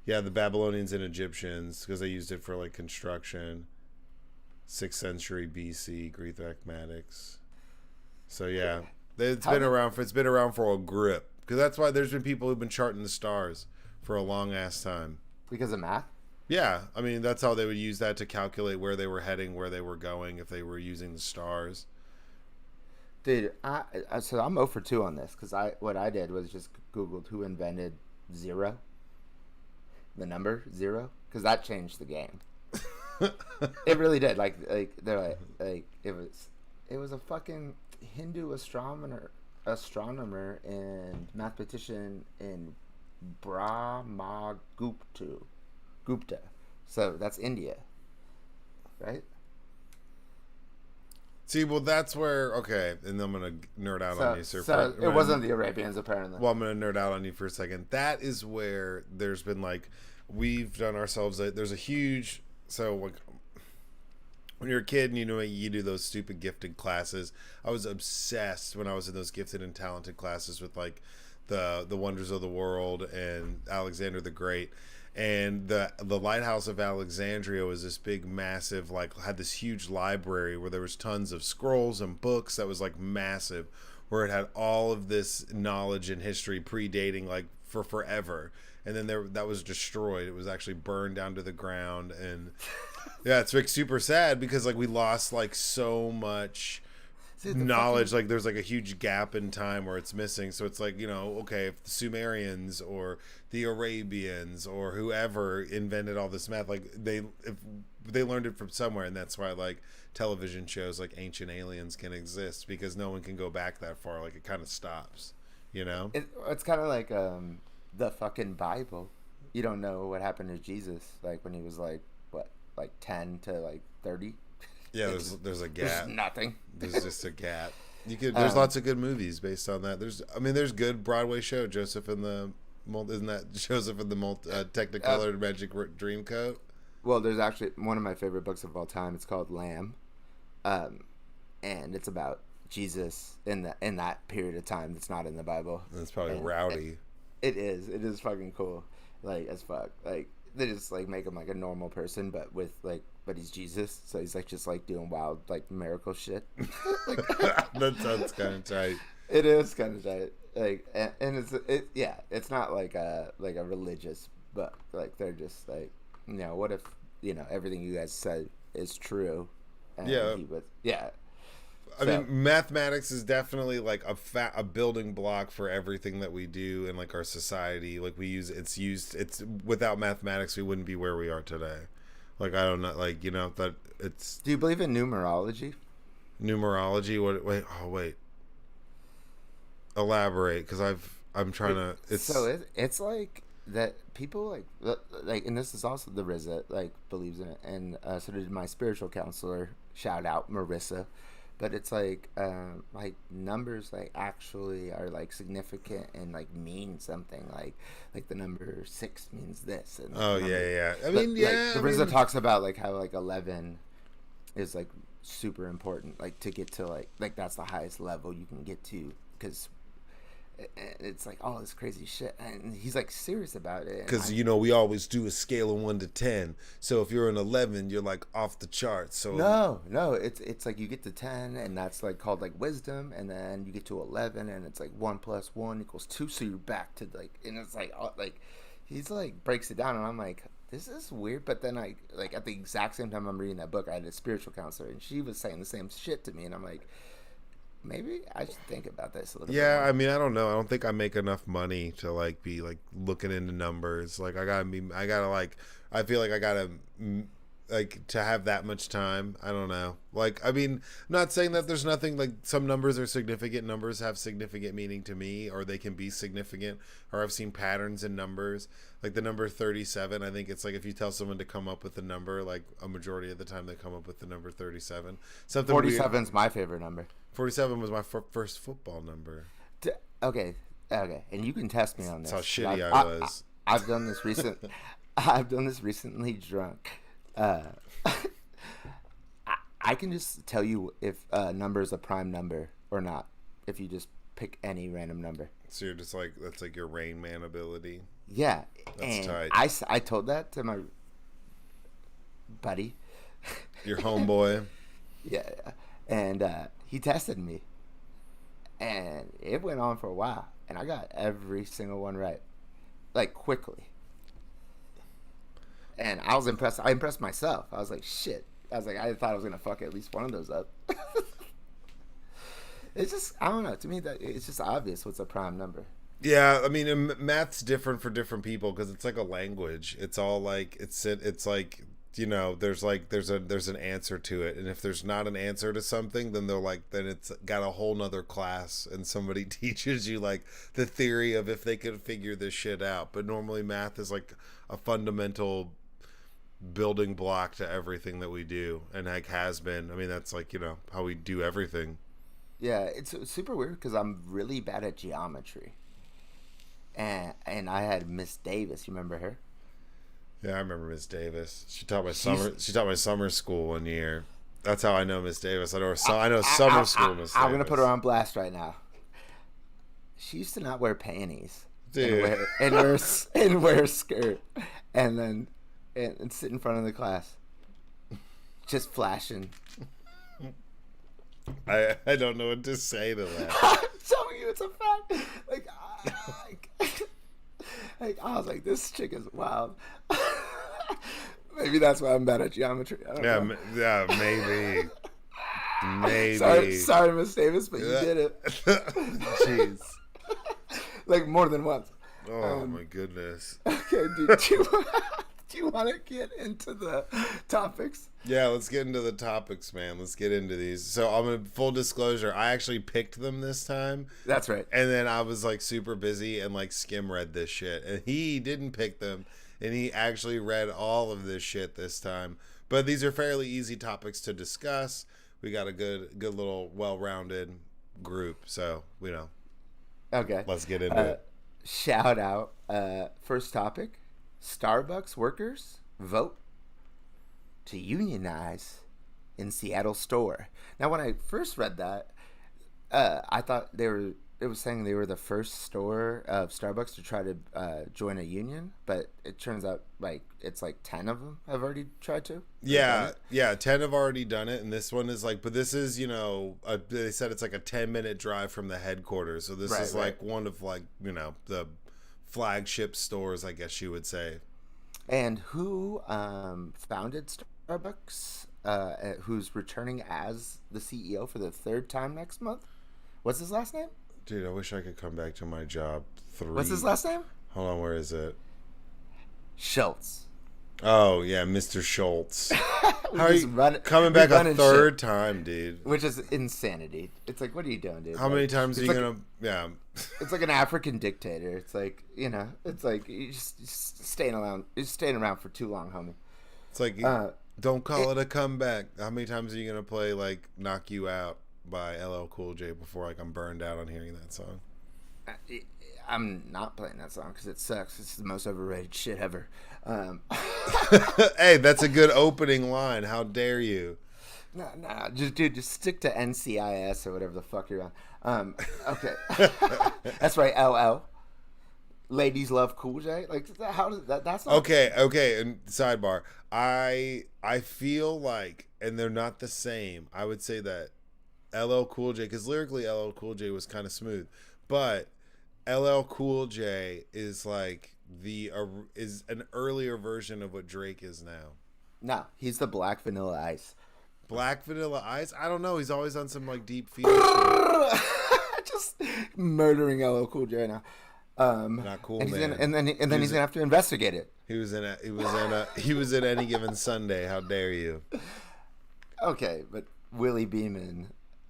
yeah, the Babylonians and Egyptians because they used it for like construction. 6th century BC, Greek mathematics. So yeah, it's been around for a grip because that's why there's been people who've been charting the stars for a long ass time Because of math. Yeah, I mean that's how they would use that to calculate where they were heading, where they were going, if they were using the stars. Dude, so I'm 0 for 2 on this because what I did was just Googled who invented zero, the number zero, because that changed the game. It really did. Like they're like it was a fucking Hindu astronomer and mathematician in Gupta. So that's India, right? See, well, that's where and I'm gonna nerd out on you, sir. So it wasn't the Arabians, apparently. Well, I'm gonna nerd out on you for a second. That is where there's been like we've done ourselves. There's a huge like when you're a kid and you do those stupid gifted classes. I was obsessed when I was in those gifted and talented classes with like the wonders of the world and Alexander the Great. And the Lighthouse of Alexandria was this big, massive, like, had this huge library where there was tons of scrolls and books that was, like, massive, where it had all of this knowledge and history predating, like, for forever. And then that was destroyed. It was actually burned down to the ground. And, yeah, it's, like, super sad because, like, we lost, like, so much knowledge. Like, there's, like, a huge gap in time where it's missing. So it's like, if the Sumerians or the Arabians or whoever invented all this math, like they learned it from somewhere, and that's why like television shows like Ancient Aliens can exist because no one can go back that far. Like it kind of stops, It's kind of like the fucking Bible. You don't know what happened to Jesus, like when he was like 10 to like 30. Yeah, there's a gap. There's nothing. There's just a gap. There's lots of good movies based on that. There's good Broadway show, Joseph and the isn't that Joseph and the Technicolor Magic Dreamcoat? Well, there's actually one of my favorite books of all time. It's called Lamb, and it's about Jesus in that period of time that's not in the Bible. And it's probably rowdy. It is fucking cool, like as fuck. Like they just like make him like a normal person, but he's Jesus, so he's like just like doing wild like miracle shit. That sounds kind of tight. It is kind of tight. Like and it's not like a religious book. Like they're just like, what if everything you guys said is true? And I mean, mathematics is definitely like a building block for everything that we do in like our society. Like it's without mathematics we wouldn't be where we are today. Like I don't know, like that it's. Do you believe in numerology? Numerology? What? Wait. Elaborate, because I'm trying to. It's like that people like, and this is also the RZA like believes in it, and so did my spiritual counselor. Shout out Marissa. But it's like numbers like actually are like significant and like mean something like the number 6 means this. And yeah. I mean, the RZA talks about like how like 11 is like super important, like to get to like that's the highest level you can get to because it's like all this crazy shit, and he's like serious about it because we always do a scale of 1 to 10, so if you're an 11 you're like off the charts. So no it's like you get to 10 and that's like called like wisdom, and then you get to 11 and it's like 1 + 1 = 2, so you're back to like, and it's like he's like breaks it down, and I'm like, this is weird. But then I like at the exact same time I'm reading that book, I had a spiritual counselor and she was saying the same shit to me, and I'm like, maybe I should think about this a little bit more. I mean, I don't know. I don't think I make enough money to like be like looking into numbers. Like I feel like I gotta like to have that much time. I don't know. Like, I mean, not saying that there's nothing, like some numbers are significant. Numbers have significant meaning to me, or they can be significant, or I've seen patterns in numbers. Like the number 37, I think it's like if you tell someone to come up with a number, like a majority of the time they come up with the number 37. 47 is my favorite number. 47 was my first football number. Okay, and you can test me on this. That's how shitty I was. I've done this recent. I've done this recently drunk. Uh, I can just tell you if a number is a prime number or not if you just pick any random number. So you're just like, that's like your Rain Man ability. Yeah, That's and tight. I told that to my buddy. Your homeboy. Yeah, and he tested me, and it went on for a while, and I got every single one right, like quickly. And I was impressed. I impressed myself. I was like, shit. I was like, I thought I was gonna fuck at least one of those up. It's just, I don't know. To me, that it's just obvious what's a prime number. Yeah, I mean, math's different for different people because it's like a language. It's all like it's like, you know, there's an answer to it, and if there's not an answer to something, then they're like, then it's got a whole nother class, and somebody teaches you like the theory of if they could figure this shit out. But normally, math is like a fundamental building block to everything that we do, and like has been. I mean, that's like, you know, how we do everything. Yeah, it's super weird because I'm really bad at geometry. And I had Miss Davis. You remember her? Yeah, I remember Miss Davis. She taught my summer school one year. That's how I know Miss Davis. I know summer school Miss Davis. I'm gonna put her on blast right now. She used to not wear panties. Dude. And wear a skirt, and then and sit in front of the class, just flashing. I don't know what to say to that. I'm telling you, it's a fact. Like I was like, this chick is wild. Maybe that's why I'm bad at geometry. I don't know. Yeah, maybe. Sorry, Miss Davis, but you did it. Jeez. Like more than once. Oh my goodness. Okay, dude. Do you want to get into the topics? Yeah, let's get into the topics, man. Let's get into these. So I'm in full disclosure. I actually picked them this time. That's right. And then I was like super busy and like skim read this shit. And he didn't pick them. And he actually read all of this shit this time. But these are fairly easy topics to discuss. We got a good little well-rounded group. So, you know. Okay. Let's get into it. Shout out. First topic. Starbucks workers vote to unionize in Seattle store. Now, when I first read that, I thought it was saying they were the first store of Starbucks to try to join a union, but it turns out like it's like 10 of them have already tried to. Yeah, 10 have already done it, and this one is like, but this is, you know, they said it's like a 10-minute drive from the headquarters, so this is like one of like, you know, the flagship stores, I guess you would say. And who founded Starbucks, who's returning as the CEO for the third time next month? What's his last name? Dude, I wish I could come back to my job. What's his last name? Hold on, where is it? Schultz. Oh, yeah, Mr. Schultz. How are you coming back a third time, dude? Which is insanity. It's like, what are you doing, dude? How many times are you going to... Yeah. It's like an African dictator. It's like, you know, it's like you're just staying around for too long, homie. It's like, don't call it a comeback. How many times are you going to play, like, Knock You Out by LL Cool J before, like, I'm burned out on hearing that song? I'm not playing that song because it sucks. It's the most overrated shit ever. Hey, that's a good opening line. How dare you? Nah, just stick to NCIS or whatever the fuck you're on. Okay. That's right, LL. Ladies love Cool J. Like, how does that? That's not... Okay. And sidebar, I feel like, and they're not the same. I would say that LL Cool J, because lyrically LL Cool J was kind of smooth, but LL Cool J is like is an earlier version of what Drake is now. No, he's the Black Vanilla Ice. Black Vanilla Ice? I don't know. He's always on some like deep feel. Just murdering LL Cool J now. Not cool, and man. And then he's gonna have to investigate it. He was in Any Given Sunday. How dare you? Okay, but Willie Beeman,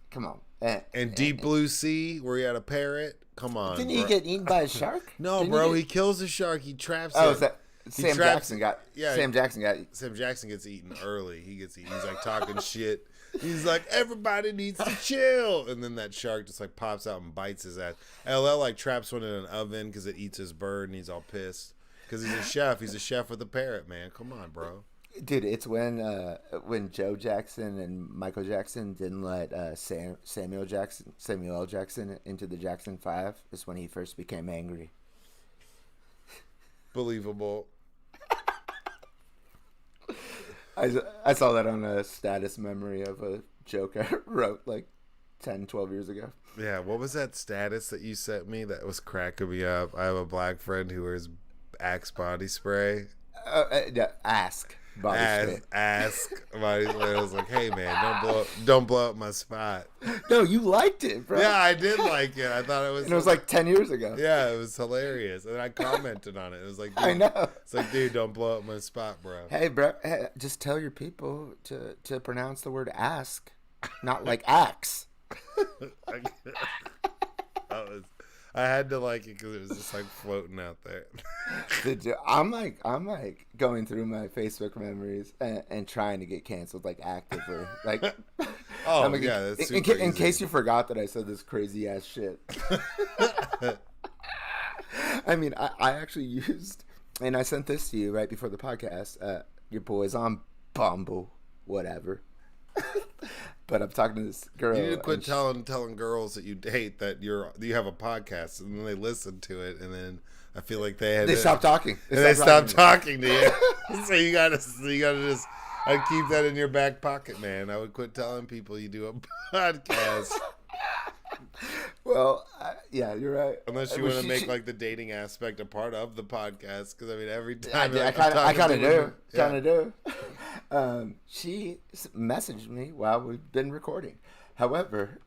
come on. And Deep Blue Sea, where he had a parrot. Come on. Didn't he get eaten by a shark? No, bro. He kills the shark. He traps it. Oh, is that Sam Jackson got? Yeah, Sam Jackson gets eaten early. He gets eaten. He's like talking shit. He's like, everybody needs to chill, and then that shark just like pops out and bites his ass. LL like traps one in an oven because it eats his bird, and he's all pissed. Because he's a chef. He's a chef with a parrot, man. Come on, bro. Dude, it's when Joe Jackson and Michael Jackson didn't let Samuel L. Jackson into the Jackson 5 is when he first became angry. Believable. I saw that on a status memory of a joke I wrote like 10, 12 years ago. Yeah, what was that status that you sent me that was cracking me up? I have a black friend who wears Axe body spray. Yeah, Ask body spray. Ask body spray. I was like, hey man, don't blow up my spot. No, you liked it, bro. Yeah, I did like it. I thought it was. And it was like 10 years ago. Yeah, it was hilarious, and I commented on it. It was like, dude, I know. It's like, dude, don't blow up my spot, bro. Hey, bro, just tell your people to pronounce the word ask, not like axe. I had to like it because it was just like floating out there. I'm like going through my Facebook memories and trying to get canceled like actively. Like, oh like, yeah, that's in super case you forgot that I said this crazy ass shit. I mean, I actually used, and I sent this to you right before the podcast. Your boy's on Bumble, whatever. But I'm talking to this girl. You need to quit telling girls that you date that you have a podcast, and then they listen to it, and then I feel like they stop talking. They stop talking to you. So you gotta just keep that in your back pocket, man. I would quit telling people you do a podcast. Well, yeah, you're right. Unless you want to make like the dating aspect a part of the podcast, because I mean, every time I kind of do. She messaged me while we've been recording. However,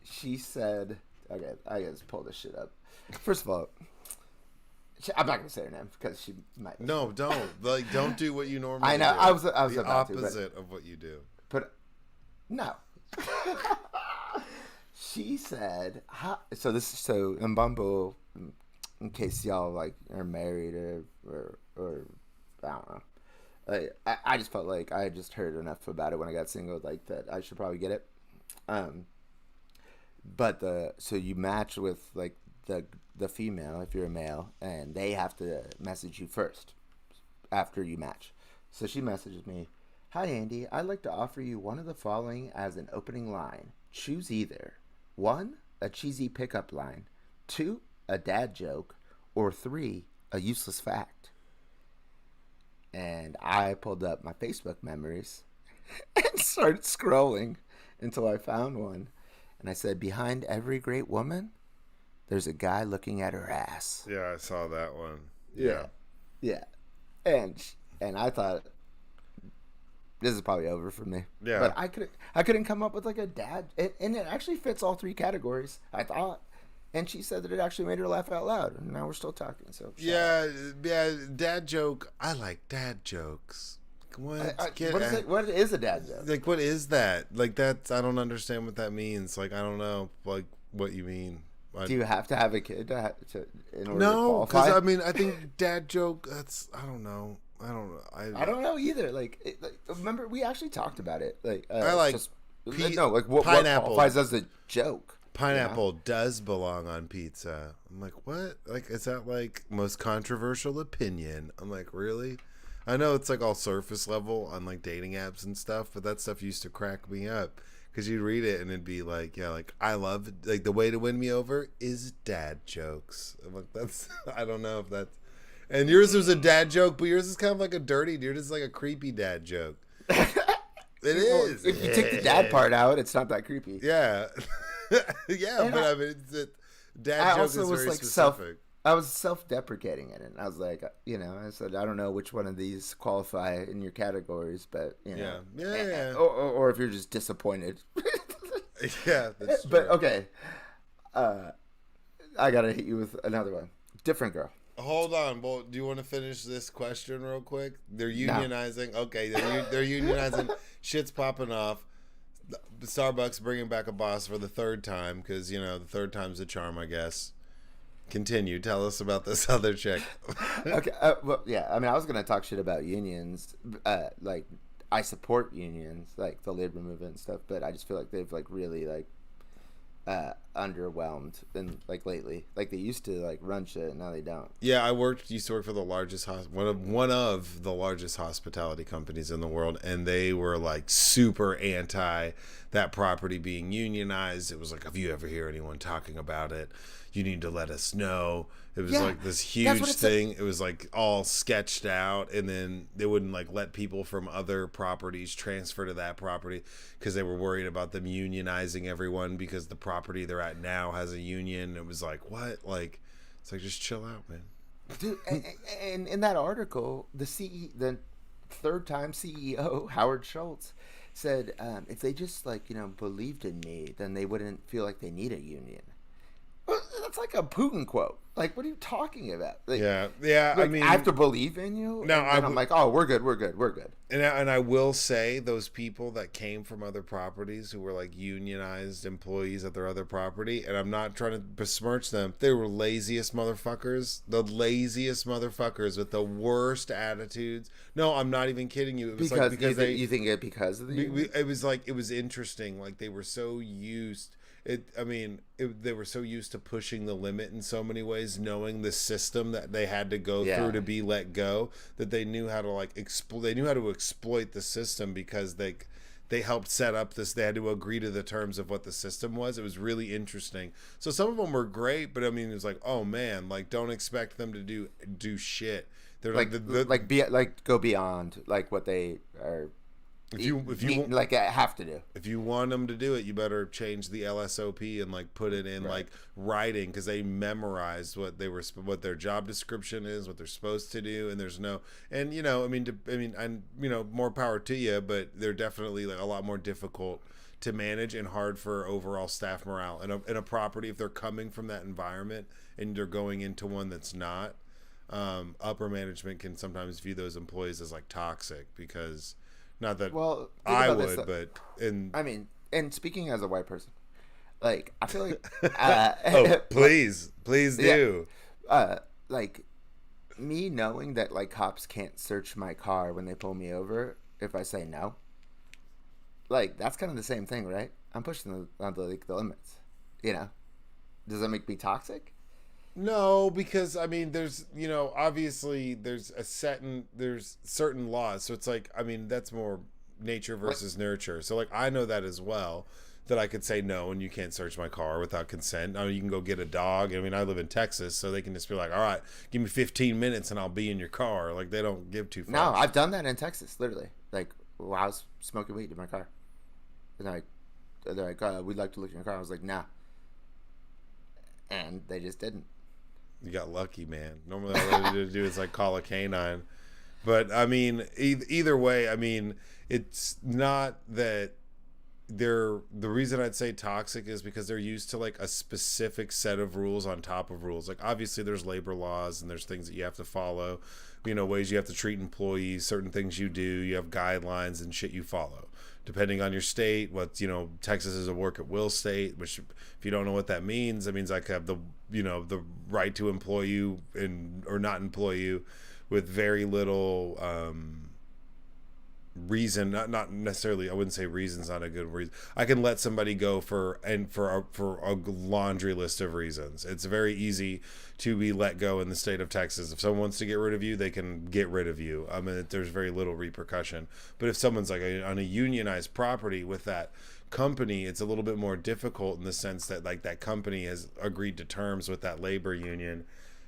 she said, okay, I gotta pull this shit up. First of all, I'm not gonna say her name because she might. No, don't do what you normally. I know. Do. I was the about opposite of what you do. But no. She said, so in Bumble, in case y'all like are married or I don't know. I just felt like I had just heard enough about it when I got single, like that I should probably get it. But so you match with like the female if you're a male, and they have to message you first after you match. So she messages me, "Hi Andy, I'd like to offer you one of the following as an opening line. Choose either 1, a cheesy pickup line, 2, a dad joke, or 3, a useless fact." And I pulled up my Facebook memories and started scrolling until I found one. And I said, "Behind every great woman, there's a guy looking at her ass." Yeah, I saw that one. Yeah. And I thought, this is probably over for me. Yeah. But I couldn't come up with like a dad, and it actually fits all 3 categories, I thought. And she said that it actually made her laugh out loud. And now we're still talking. So yeah, dad joke. I like dad jokes. What is a dad joke? Like, what is that? Like, that's, I don't understand what that means. Like, I don't know, like, what you mean. Do you have to have a kid in order to No, qualify? because I mean, I think dad joke. That's, I don't know. I don't know either. Like, remember we actually talked about it. Like, I like what qualifies as a joke. Pineapple does belong on pizza. I'm like, what? Like, is that like most controversial opinion? I'm like, really? I know it's like all surface level on like dating apps and stuff, but that stuff used to crack me up because you'd read it and it'd be like, yeah, like I love like the way to win me over is dad jokes. I'm like, that's I don't know if that's. And yours was a dad joke, but yours is kind of like a dirty. Yours is like a creepy dad joke. It is. If you take the dad part out, it's not that creepy. Yeah. Yeah, and I mean, dad joke is very specific. I was self-deprecating in it. I was like, I said, I don't know which one of these qualify in your categories, but yeah. Or if you're just disappointed. Yeah, that's true. But okay, I gotta hit you with another one. Different girl. Hold on. Well, do you want to finish this question real quick? They're unionizing. No. Okay, they're unionizing. Shit's popping off. Starbucks bringing back a boss for the 3rd time because the 3rd time's the charm, I guess. Continue. Tell us about this other chick. Okay. Well, yeah. I mean, I was gonna talk shit about unions. Like, I support unions, like the labor movement and stuff, but I just feel like they've like really like underwhelmed and like lately. Like they used to like run shit, now they don't. Yeah, used to work for the largest one of the largest hospitality companies in the world, and they were like super anti that property being unionized. It was like, if you ever hear anyone talking about it, you need to let us know. It was like this huge thing. It was like all sketched out, and then they wouldn't like let people from other properties transfer to that property because they were worried about them unionizing everyone because the property they're at now has a union. It was like, what? Like, it's like, just chill out, man. Dude, and in that article, the third time CEO Howard Schultz said, if they just like believed in me, then they wouldn't feel like they need a union. Well, that's like a Putin quote. Like, what are you talking about? Like, Yeah. like, I mean, I have to believe in you. No, I'm like, oh, we're good. And I will say, those people that came from other properties who were like unionized employees at their other property, and I'm not trying to besmirch them, they were laziest motherfuckers. The laziest motherfuckers with the worst attitudes. No, I'm not even kidding you. It was because you think it because of the union? It was like, it was interesting. Like they were so used. They were so used to pushing the limit in so many ways, knowing the system that they had to go through to be let go, that they knew how to like they knew how to exploit the system because they helped set up this. They had to agree to the terms of what the system was. It was really interesting. So some of them were great, but I mean, it was like, oh man, like don't expect them to do shit. They're like go beyond like what they are. If you like have to do. If you want them to do it, you better change the LSOP and like put it in like writing, because they memorized what their job description is, what they're supposed to do, and there's no, and more power to you, but they're definitely like a lot more difficult to manage and hard for overall staff morale. In a property, if they're coming from that environment and they're going into one that's not, upper management can sometimes view those employees as like toxic because. Not that I would, but and speaking as a white person, like I feel like please do. Like me knowing that like cops can't search my car when they pull me over if I say no. Like that's kind of the same thing, right? I'm pushing the limits. Does that make me toxic? No, because I mean, there's obviously there's certain laws, so it's like, I mean, that's more nature versus nurture. So like I know that as well, that I could say no and you can't search my car without consent. I mean, you can go get a dog. I mean, I live in Texas, so they can just be like, all right, give me 15 minutes and I'll be in your car. Like they don't give two fucks. No, I've done that in Texas, literally. Like while I was smoking weed in my car, and they're like, we'd like to look in your car. I was like, nah, and they just didn't. You got lucky, man. Normally all I need to do is like call a canine. But I mean, either way, I mean, it's not that the reason I'd say toxic is because they're used to like a specific set of rules on top of rules. Like obviously there's labor laws and there's things that you have to follow, ways you have to treat employees, certain things you do, you have guidelines and shit you follow. Depending on your state, Texas is a work at will state, which if you don't know what that means I could have the right to employ you or not employ you with very little reason. Not necessarily. I wouldn't say reason's not a good reason. I can let somebody go for a laundry list of reasons. It's very easy to be let go in the state of Texas. If someone wants to get rid of you, they can get rid of you. I mean, there's very little repercussion. But if someone's like on a unionized property with that company, it's a little bit more difficult in the sense that like that company has agreed to terms with that labor union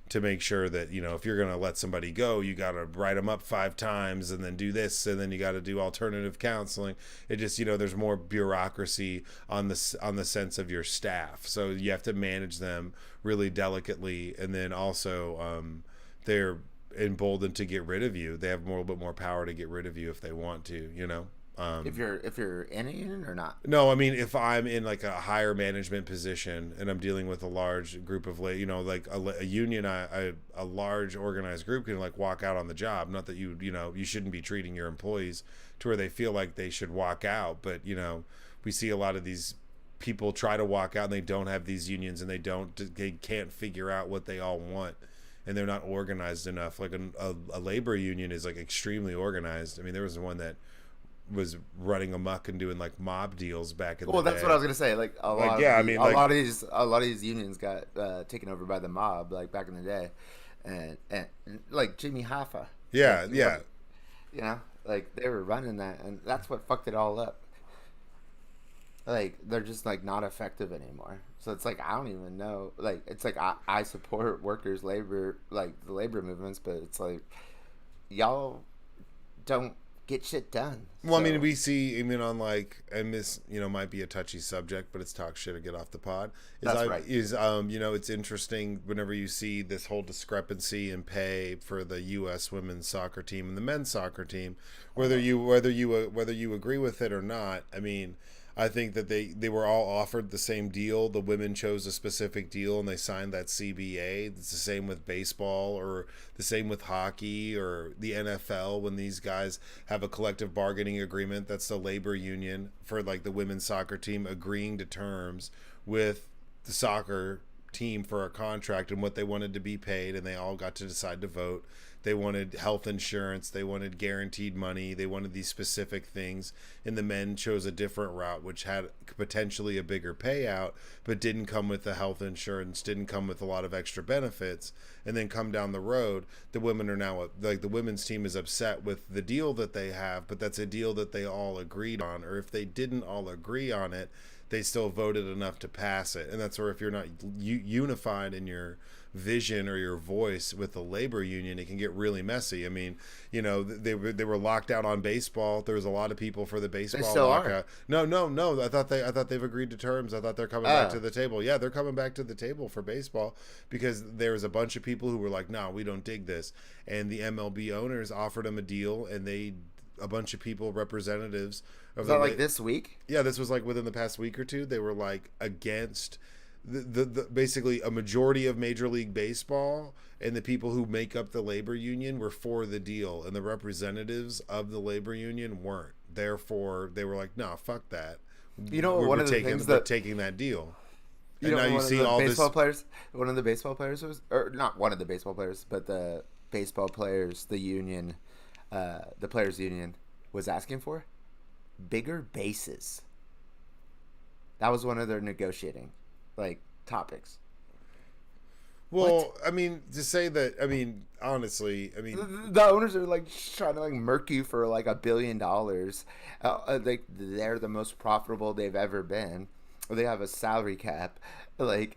to make sure that if you're going to let somebody go, you got to write them up 5 times and then do this, and then you got to do alternative counseling. It just there's more bureaucracy on the sense of your staff, so you have to manage them really delicately. And then also they're emboldened to get rid of you. They have a little bit more power to get rid of you if they want to. If you're in a union or not? No, I mean if I'm in like a higher management position and I'm dealing with a large group of like a union, a large organized group can like walk out on the job. Not that you shouldn't be treating your employees to where they feel like they should walk out, but we see a lot of these people try to walk out and they don't have these unions and they can't figure out what they all want. And they're not organized enough. Like a labor union is like extremely organized. I mean, there was one that was running amok and doing like mob deals back in Well, the that's day. what I was gonna say. Like a lot of these unions got taken over by the mob, like back in the day, and like Jimmy Hoffa. Yeah, Like, yeah. you know, like they were running that, and that's what fucked it all up. Like they're just like not effective anymore. So it's like I don't even know. Like it's like I support workers' labor, like the labor movements, but it's like y'all don't get shit done. Well, I mean, So, we see, I mean, on like, and this, might be a touchy subject, but it's talk shit or get off the pod. right. It's interesting whenever you see this whole discrepancy in pay for the U.S. women's soccer team and the men's soccer team, whether you agree with it or not. I mean, I think that they were all offered the same deal. The women chose a specific deal and they signed that CBA. It's the same with baseball or the same with hockey or the NFL when these guys have a collective bargaining agreement. That's the labor union for like the women's soccer team agreeing to terms with the soccer team for a contract and what they wanted to be paid, and they all got to decide to vote. They wanted health insurance, they wanted guaranteed money, they wanted these specific things, and the men chose a different route which had potentially a bigger payout but didn't come with the health insurance, didn't come with a lot of extra benefits. And then come down the road, the women are now like the women's team is upset with the deal that they have, but that's a deal that they all agreed on, or if they didn't all agree on it, they still voted enough to pass it. And that's where if you're not unified in your vision or your voice with the labor union, it can get really messy. I mean, they were locked out on baseball. There was a lot of people for the baseball they still lockout. are. No. I thought they've agreed to terms. I thought they're coming back to the table. Yeah, they're coming back to the table for baseball because there was a bunch of people who were like, "No, we don't dig this," and the MLB owners offered them a deal, and a bunch of people, representatives of Is that like this week? Yeah, this was like within the past week or two. They were like against the basically a majority of Major League Baseball and the people who make up the labor union were for the deal, and the representatives of the labor union weren't. Therefore, they were like, "No, fuck that." One of the things that taking that deal. And now you see all baseball players. One of the baseball players was, or not one of the baseball players, but the baseball players, the union, the players' union was asking for bigger bases. That was one of their negotiating, like, topics. Well, What? I mean, to say that, I mean, honestly, I mean, The owners are like trying to like murk you for like $1 billion. Like they're the most profitable they've ever been. They have a salary cap, like,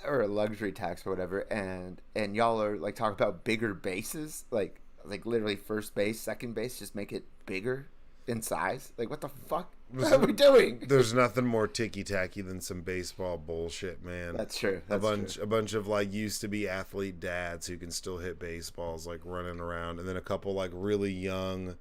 or a luxury tax or whatever, and y'all are like talking about bigger bases, like literally first base, second base, just make it bigger in size. Like, what the fuck are we doing? there's nothing more ticky-tacky than some baseball bullshit, man. That's true. A bunch of like used to be athlete dads who can still hit baseballs, like running around, and then a couple like really young,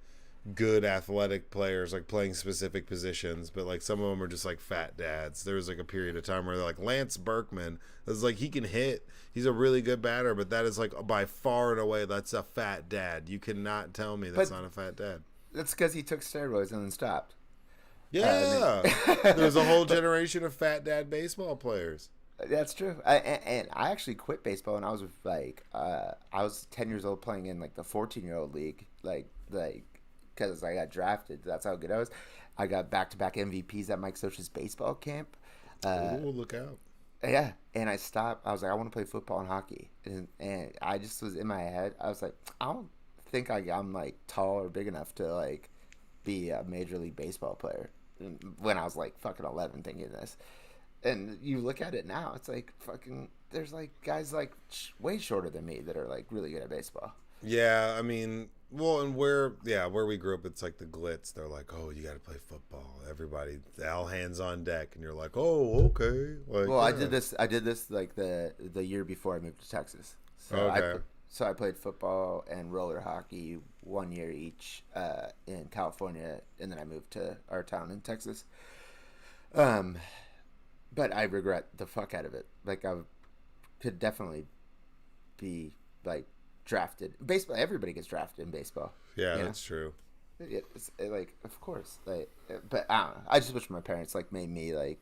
good athletic players like playing specific positions, but like some of them are just like fat dads. There was like a period of time where they're like Lance Berkman. It was like he can hit. He's a really good batter, but that is like by far and away that's a fat dad. You cannot tell me that's not a fat dad. That's because he took steroids and then stopped. Yeah, there's a whole generation of fat dad baseball players. That's true. And I actually quit baseball when I was like I was 10 years old playing in like the 14-year-old league, like because I got drafted. That's how good I was. I got back-to-back MVPs at Mike Socha's baseball camp. Look out. Yeah, and I stopped. I was like, I want to play football and hockey, and I just was in my head. I was like, I don't think I'm like tall or big enough to like be a Major League Baseball player. When I was like fucking 11, thinking this, and you look at it now, it's like fucking. There's like guys like way shorter than me that are like really good at baseball. Yeah, I mean, well, and where we grew up, it's like the glitz. They're like, oh, you got to play football. Everybody, all hands on deck, and you're like, oh, okay. Like, Well, yeah. I did this like the year before I moved to Texas. So Okay. I played football and roller hockey 1 year each in California, and then I moved to our town in Texas. But I regret the fuck out of it. Like I could definitely be like drafted. Baseball, everybody gets drafted in baseball. Yeah, you know? that's true. Like of course, like, but I don't know. I just wish my parents like made me like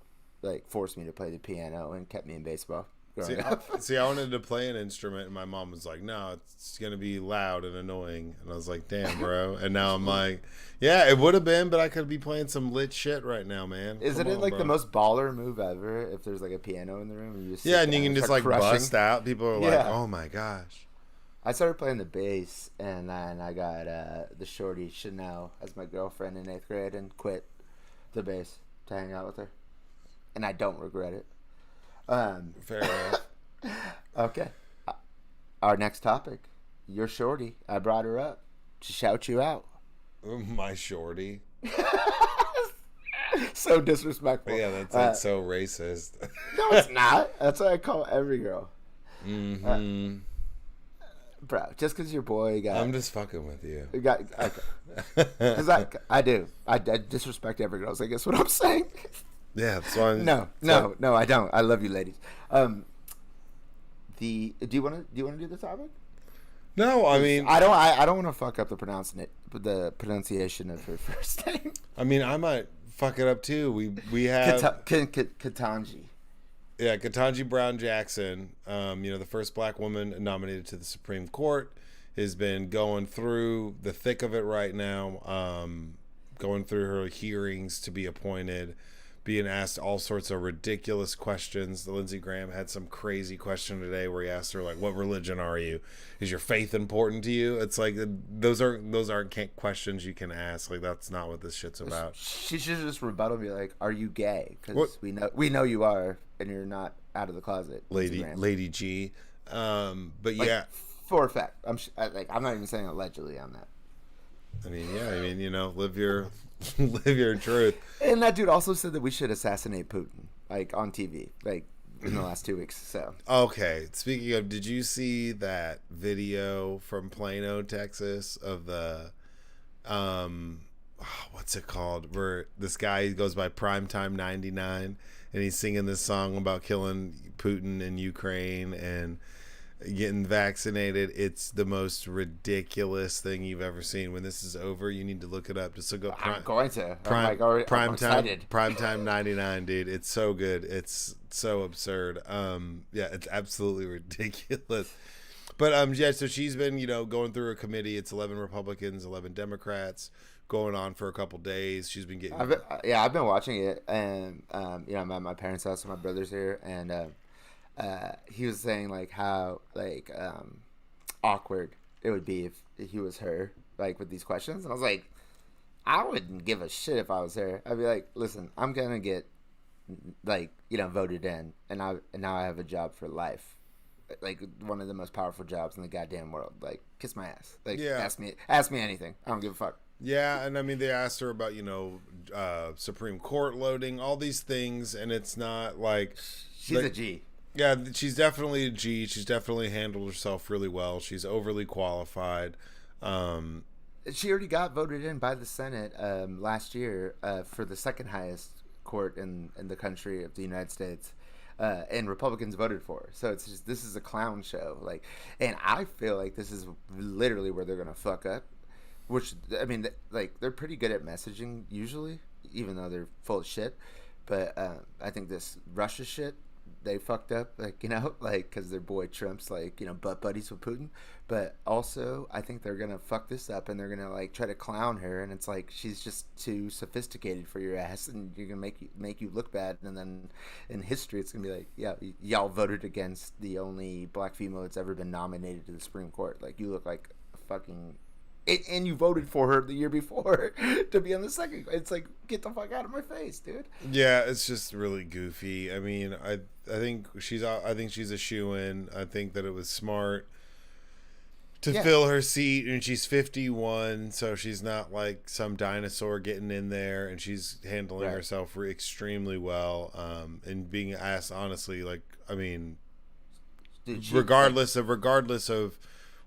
forced me to play the piano and kept me in baseball. growing up. See, I wanted to play an instrument, and my mom was like, "No, it's gonna be loud and annoying." And I was like, "Damn, bro." And now I'm like, "Yeah, it would have been, but I could be playing some lit shit right now, man." Isn't Come it on, like bro. the most baller move ever? If there's like a piano in the room, and you just sit Yeah, and you down can just start like crushing. bust out. People are like, Yeah. "Oh my gosh." I started playing the bass, and then I got the shorty Chanel as my girlfriend in 8th grade, and quit the bass to hang out with her, and I don't regret it. Fair enough. Okay, our next topic, your shorty. I brought her up to shout you out. My shorty. So disrespectful. Yeah, that's like so racist. No, it's not. That's what I call every girl. Mm-hmm. Bro, just because your boy got... I'm just fucking with you. Got okay. Because I do. I disrespect every girl. I guess what I'm saying. Yeah, that's why. No, I don't. I love you, ladies. Do you want to do the topic? No, I mean, I don't want to fuck up the pronunciation of her first name. I mean, I might fuck it up too. We have Ketanji. Yeah, Ketanji Brown Jackson, the first black woman nominated to the Supreme Court, has been going through the thick of it right now, going through her hearings to be appointed, being asked all sorts of ridiculous questions. Lindsey Graham had some crazy question today where he asked her, like, what religion are you? Is your faith important to you? It's like, those aren't questions you can ask. Like, that's not what this shit's about. She should just rebuttal and be like, are you gay? Because we know you are, and you're not out of the closet. Lady G. But like, yeah. For a fact. I'm not even saying allegedly on that. I mean, live your live your truth. And that dude also said that we should assassinate Putin, like on TV, like in the last 2 weeks. So okay, speaking of, did you see that video from Plano, Texas, of the what's it called, where this guy goes by Primetime 99 and he's singing this song about killing Putin in Ukraine and getting vaccinated? It's the most ridiculous thing you've ever seen. When this is over, you need to look it up. Just to go. I'm going to. I'm excited. Primetime 99, dude. It's so good. It's so absurd. Yeah, it's absolutely ridiculous. But yeah, so she's been, going through a committee. It's 11 Republicans, 11 Democrats, going on for a couple days. She's been getting. I've been watching it, and I'm at my parents' house, and my brother's here, and he was saying like how awkward it would be if he was her, like with these questions, and I was like, I wouldn't give a shit if I was her. I'd be like, listen, I'm gonna get voted in, and now I have a job for life, like one of the most powerful jobs in the goddamn world. Like, kiss my ass. Like, yeah. Ask me anything. I don't give a fuck. Yeah, and I mean, they asked her about Supreme Court loading, all these things, and it's not like she's a G. Yeah, she's definitely a G. She's definitely handled herself really well. She's overly qualified. She already got voted in by the Senate last year for the second highest court in the country of the United States, and Republicans voted for her. So it's just, this is a clown show. Like, and I feel like this is literally where they're gonna fuck up. Which, I mean, they're pretty good at messaging usually, even though they're full of shit. But I think this Russia shit, they fucked up, because their boy Trump's butt buddies with Putin. But also, I think they're gonna fuck this up, and they're gonna try to clown her, and it's like she's just too sophisticated for your ass, and you're gonna make you look bad. And then in history, it's gonna be like, yeah, y'all voted against the only black female that's ever been nominated to the Supreme Court. Like, you look like a fucking. And you voted for her the year before to be on the second. It's like, get the fuck out of my face, dude. Yeah, it's just really goofy. I mean, I think she's a shoo-in. I think that it was smart to fill her seat, and she's 51, so she's not like some dinosaur getting in there, and she's handling herself extremely well. And being asked honestly, regardless of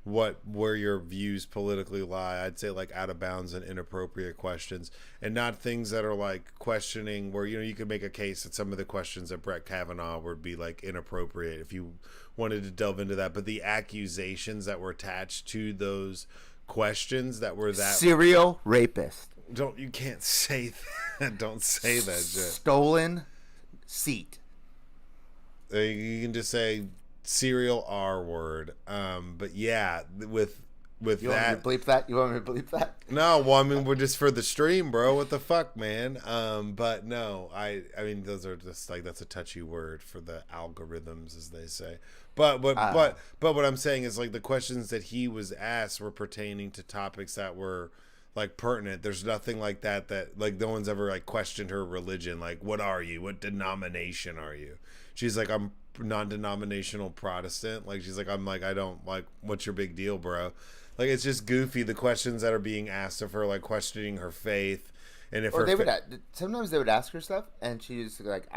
where your views politically lie, I'd say out of bounds and inappropriate questions, and not things that are questioning where you could make a case that some of the questions that Brett Kavanaugh would be inappropriate if you wanted to delve into that, but the accusations that were attached to those questions that were that serial rapist. You can't say that. Don't say that shit. Stolen seat. You can just say serial R word. But yeah, with You that. want me to bleep that? You want me to bleep that? No, well, I mean, we're just for the stream, bro. What the fuck, man? But no, I mean, those are just like, that's a touchy word for the algorithms, as they say. But what I'm saying is, like, the questions that he was asked were pertaining to topics that were like pertinent. There's nothing like that like no one's ever like questioned her religion. Like, what are you? What denomination are you? She's like, I'm non-denominational Protestant. Like, she's like, I'm like, I don't like. What's your big deal, bro? Like, it's just goofy, the questions that are being asked of her, like questioning her faith, and if Or her they would sometimes they would ask her stuff, and she's like,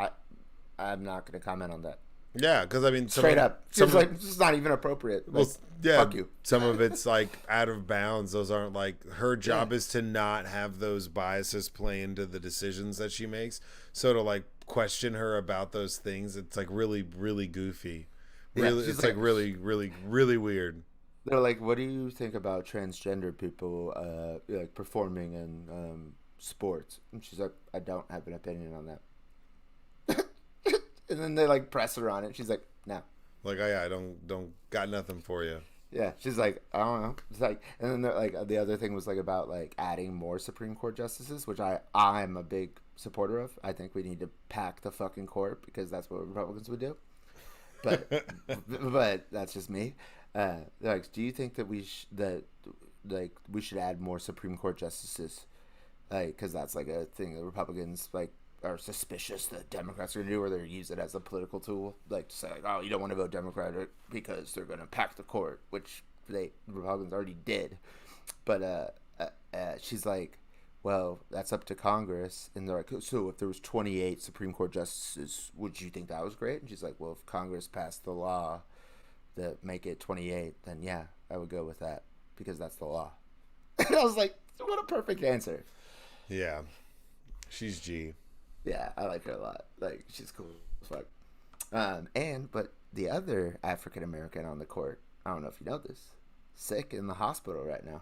I'm not going to comment on that. yeah, because I mean, Straight up, she's like, this is not even appropriate. Like, well, yeah, fuck you. Some of it's like out of bounds. Those aren't like her job is to not have those biases play into the decisions that she makes. So to like question her about those things, it's like really, really goofy. Really, it's like really, really, really weird. They're like, what do you think about transgender people like performing in sports? And she's like, I don't have an opinion on that. And then they like press her on it. She's like, no. Like, oh, yeah, I don't got nothing for you. Yeah, she's like, I don't know. It's like, and then like the other thing was like about like adding more Supreme Court justices, which I'm a big supporter of. I think we need to pack the fucking court because that's what Republicans would do. But but that's just me. Like, do you think that we should add more Supreme Court justices? Like, because that's like a thing that Republicans like are suspicious that Democrats are gonna do, or they use it as a political tool, like to say like, oh, you don't want to vote Democratic because they're gonna pack the court, which Republicans already did. But she's like, well, that's up to Congress, and they're like, so if there was 28 Supreme Court justices, would you think that was great? And she's like, well, if Congress passed the law that make it 28, then yeah, I would go with that because that's the law. And I was like, what a perfect answer. Yeah, she's G. Yeah, I like her a lot. Like, she's cool as fuck. But the other African American on the court, I don't know if you know this, sick in the hospital right now.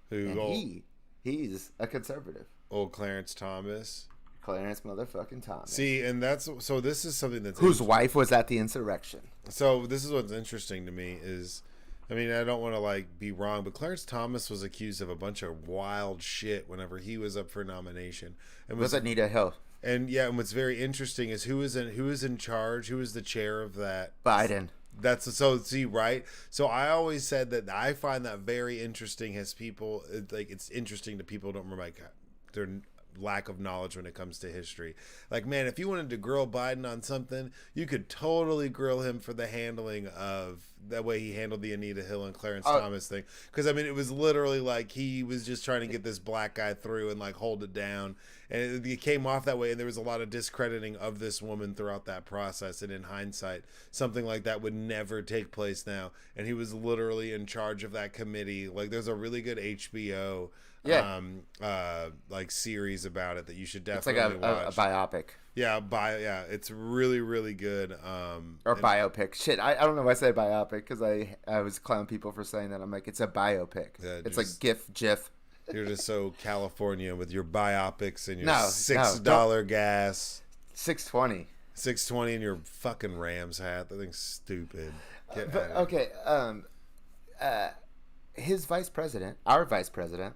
Who? And he's a conservative. Old Clarence Thomas. Clarence motherfucking Thomas. See, and this is something that's whose wife was at the insurrection. So this is what's interesting to me is, I mean, I don't want to like be wrong, but Clarence Thomas was accused of a bunch of wild shit whenever he was up for nomination. And was Anita Hill? And yeah, and what's very interesting is who is in charge, who is the chair of that? Biden. That's so, see, right? So I always said that I find that very interesting as people, like, it's interesting to people who don't remember like their lack of knowledge when it comes to history. Like, man, if you wanted to grill Biden on something, you could totally grill him for the handling of that way he handled the Anita Hill and Clarence Thomas thing. Because I mean, it was literally like he was just trying to get this black guy through and like hold it down, and it came off that way. And there was a lot of discrediting of this woman throughout that process. And in hindsight, something like that would never take place now. And he was literally in charge of that committee. Like, there's a really good HBO like series about it that you should definitely watch. It's like a biopic. Yeah, it's really, really good. Or biopic. Shit, I don't know why I say biopic, because I was clowning people for saying that. I'm like, it's a biopic. Yeah, it's like GIF. You're just so California with your biopics and your $6 gas. $6.20 and your fucking Rams hat. That thing's stupid. Okay, his vice president, our vice president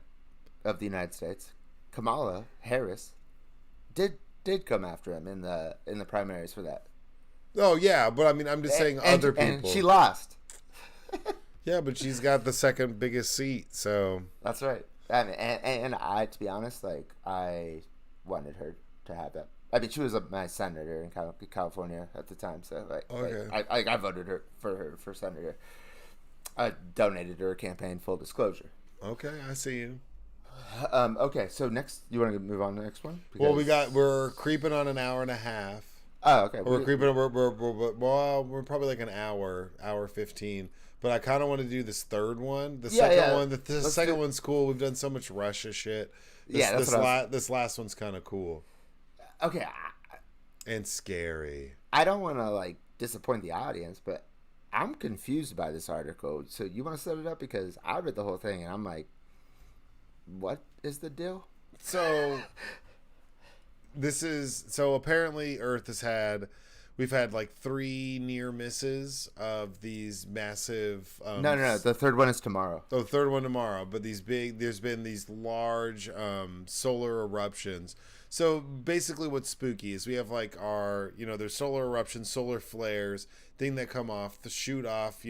of the United States, Kamala Harris, did come after him in the primaries for that. Oh yeah, but I mean, I'm just saying other people. And she lost. Yeah, but she's got the second biggest seat, so that's right. I mean, and I, to be honest, like, I wanted her to have that. I mean, she was my senator in California at the time, so like, okay. I voted for her for senator. I donated to her campaign. Full disclosure. Okay, I see you. Okay, so next, you want to move on to the next one? Well, we're creeping on an hour and a half. Oh, okay. We're creeping. We're probably like an hour 15. But I kind of want to do this third one. The second one. The second one's cool. We've done so much Russia shit. This last one's kind of cool. Okay. And scary. I don't want to like disappoint the audience, but I'm confused by this article. So you want to set it up, because I read the whole thing and I'm like, what is the deal? So apparently Earth has had we've had like 3 near misses of these massive. No. The third one is tomorrow. The third one tomorrow, but there's been these large solar eruptions. So basically what's spooky is we have like there's solar eruptions, solar flares, thing that come off, shoot off,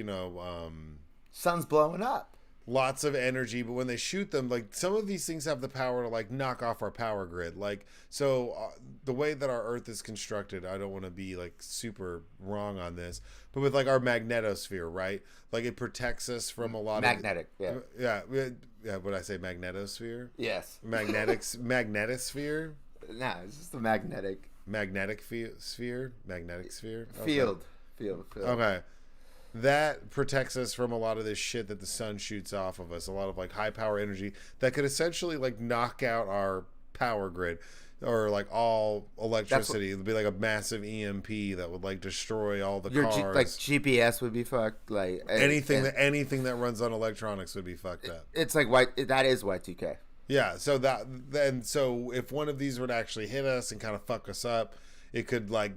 Sun's blowing up. lots of energy, but when they shoot them, like some of these things have the power to like knock off our power grid. Like, so the way that our Earth is constructed, I don't want to be like super wrong on this, but with like our magnetosphere, right? Like it protects us from a lot magnetic, of yeah. What I say, magnetosphere? Yes. Magnetosphere. No, it's just the magnetic Sphere. Okay. Field. Okay. That protects us from a lot of this shit that the sun shoots off of us. A lot of like high power energy that could essentially like knock out our power grid, or like all electricity. It would be like a massive EMP that would like destroy all the cars. Like GPS would be fucked. Like anything that runs on electronics would be fucked up. It's like that is Y2K. Yeah. So so if one of these would actually hit us and kind of fuck us up, it could like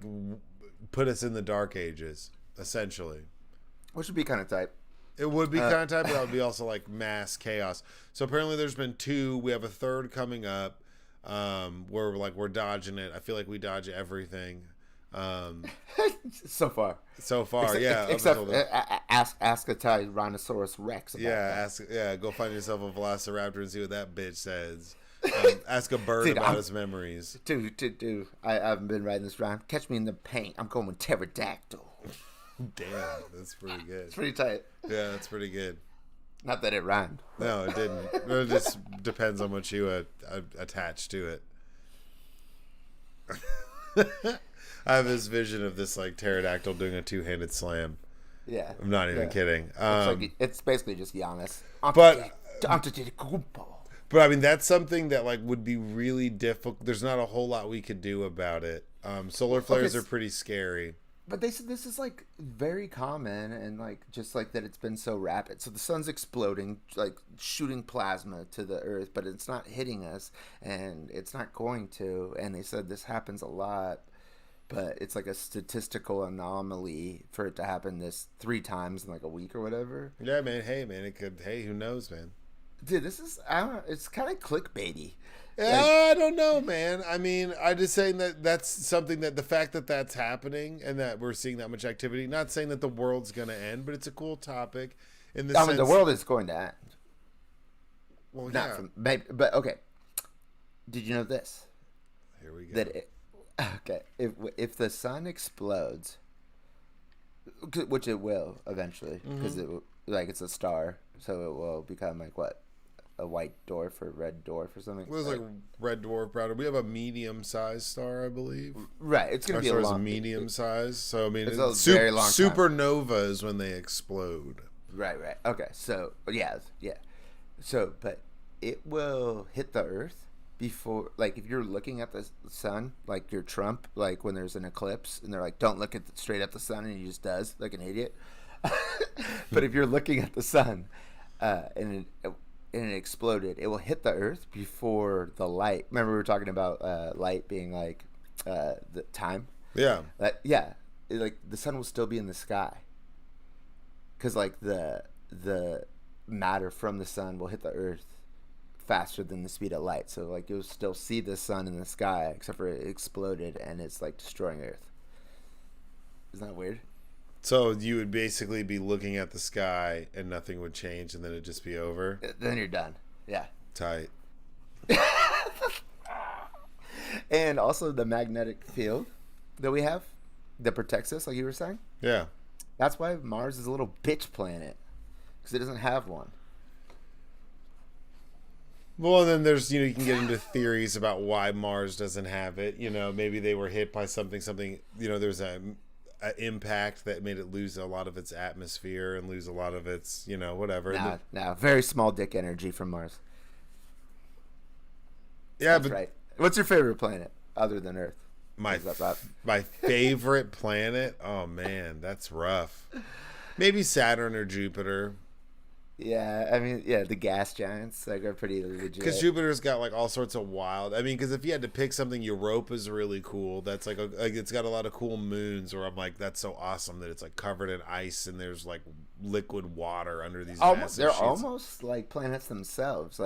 put us in the dark ages, essentially. Which would be kind of tight. It would be kind of tight, but that would be also like mass chaos. So apparently there's been 2. We have a third coming up. We're dodging it. I feel like we dodge everything. So far, yeah. Except ask a Tyrannosaurus Rex. About that. Go find yourself a Velociraptor and see what that bitch says. Ask a bird about his memories. Dude, I haven't been writing this rhyme. Catch me in the paint. I'm going pterodactyl. Damn, that's pretty good. It's pretty tight. Yeah, that's pretty good. Not that it rhymed. No, it didn't. It just depends on what you attach to it. I have this vision of this like pterodactyl doing a 2-handed slam. Yeah, I'm not even kidding. It's basically just Giannis. But I mean, that's something that like would be really difficult. There's not a whole lot we could do about it. Solar flares are pretty scary. But they said this is like very common, and like just like that it's been so rapid. So the sun's exploding, like shooting plasma to the earth, but it's not hitting us, and it's not going to. And they said this happens a lot, but it's like a statistical anomaly for it to happen this 3 times in like a week or whatever. Yeah, man. Hey, man. It could. Hey, who knows, man? Dude, this is, I don't know. It's kind of clickbaity. I don't know, man. I mean, I'm just saying that that's something that the fact that that's happening and that we're seeing that much activity, not saying that the world's going to end, but it's a cool topic in the sense. The world is going to end. Well, not maybe, but okay. Did you know this? Here we go. If the sun explodes, which it will eventually, because it's a star, so it will become like what? A white dwarf or red dwarf or something. It was like red dwarf, brown. We have a medium-sized star, I believe. Right, it's gonna be a long medium-sized. So I mean, it's a very long time. Supernova is when they explode. Right. Okay. So yeah. So, but it will hit the Earth before. Like, if you're looking at the sun, like your Trump, like when there's an eclipse, and they're like, "Don't look straight at the sun," and he just does, like an idiot. But if you're looking at the sun, and it exploded, it will hit the Earth before the light. Remember we were talking about light being like the time? Yeah. Like the sun will still be in the sky. Because like the matter from the sun will hit the Earth faster than the speed of light. So like you'll still see the sun in the sky, except for it exploded and it's like destroying Earth. Isn't that weird? So you would basically be looking at the sky and nothing would change, and then it'd just be over? Then you're done. Yeah. Tight. And also the magnetic field that we have that protects us, like you were saying. Yeah. That's why Mars is a little bitch planet, because it doesn't have one. Well, then there's, you can get into theories about why Mars doesn't have it. Maybe they were hit by something, there's a impact that made it lose a lot of its atmosphere and lose a lot of its, whatever. No, very small dick energy from Mars. Yeah, that's right. What's your favorite planet other than Earth? My favorite planet? Oh man, that's rough. Maybe Saturn or Jupiter. Yeah, I mean, yeah, the gas giants like are pretty Because legit. Jupiter's got like all sorts of wild. I mean, because if you had to pick something, Europa's really cool. That's like it's got a lot of cool moons. Or I'm like, that's so awesome that it's like covered in ice and there's like liquid water under these Almost, massive they're sheets. almost like planets themselves.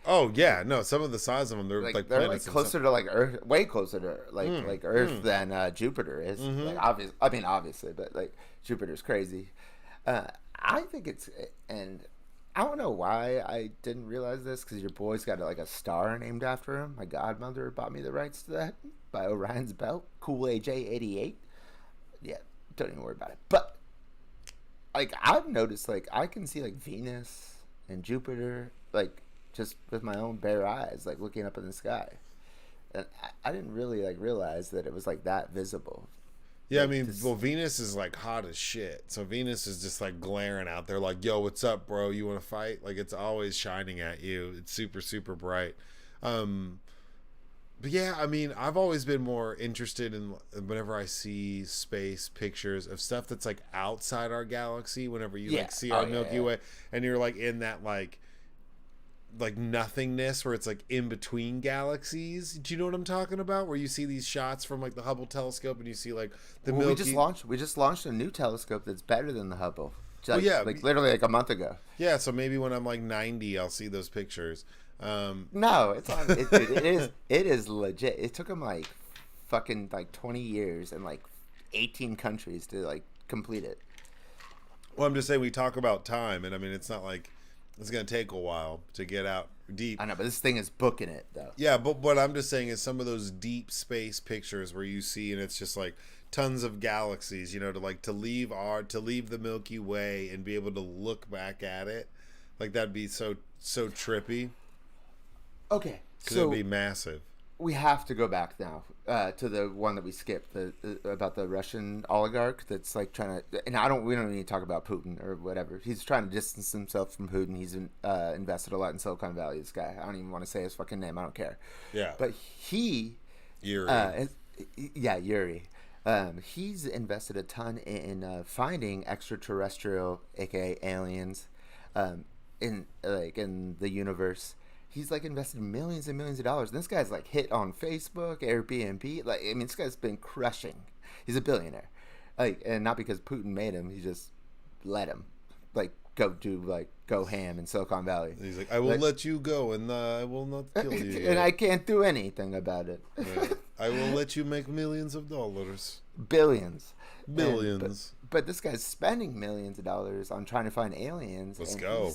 Oh yeah, no, some of the size of them, they're like They're like planets themselves. closer to like Earth, way closer to like Earth mm. than Jupiter is. Like obvious, I mean obviously, but like Jupiter's crazy. I think it's and I don't know why I didn't realize this because your boy's got like a star named after him. My godmother bought me the rights to that by Orion's Belt, Cool AJ88. Yeah, don't even worry about it. But like I've noticed, like I can see like Venus and Jupiter, like just with my own bare eyes, like looking up in the sky. And I didn't really like realize that it was like that visible. Yeah, I Like mean, this, well, Venus is like hot as shit. So Venus is just like glaring out there, like, "Yo, what's up, bro? You want to fight?" Like it's always shining at you. It's super, super bright. Um, but yeah, I mean, I've always been more interested in whenever I see space pictures of stuff that's like outside our galaxy. Whenever you yeah. like see Oh our Milky yeah. Way, and you're like in that like nothingness where it's like in between galaxies. Do you know what I'm talking about? Where you see these shots from like the Hubble telescope and you see like the Well, Milky. we just launched a new telescope that's better than the Hubble. Well, yeah, Like literally like a month ago. yeah. So maybe when I'm like 90, I'll see those pictures. No, it's on. Dude, it is legit. It took him like fucking like 20 years and like 18 countries to like complete it. Well, I'm just saying we talk about time, and I mean it's not like it's gonna take a while to get out deep. I know, but this thing is booking it though. Yeah, but what I'm just saying is some of those deep space pictures where you see and it's just like tons of galaxies, to leave the Milky Way and be able to look back at it, like that'd be so trippy Okay, because so it'd be massive. we have to go back now to the one that we skipped, about the Russian oligarch that's like trying to. And we don't need to talk about Putin or whatever. He's trying to distance himself from Putin. He's invested a lot in Silicon Valley. This guy, I don't even want to say his fucking name. I don't care. Yeah, But Yuri. yeah, Yuri. He's invested a ton in finding extraterrestrial, aka aliens, in the universe. He's like invested millions and millions of dollars. And this guy's like hit on Facebook, Airbnb. Like, I mean, this guy's been crushing. He's a billionaire. Like, and not because Putin made him. He just let him like go ham in Silicon Valley. He's like, I will let you go, and I will not kill you. And I can't do anything about it. Right. I will let you make millions of dollars. Billions. Billions. But this guy's spending millions of dollars on trying to find aliens. Let's and go.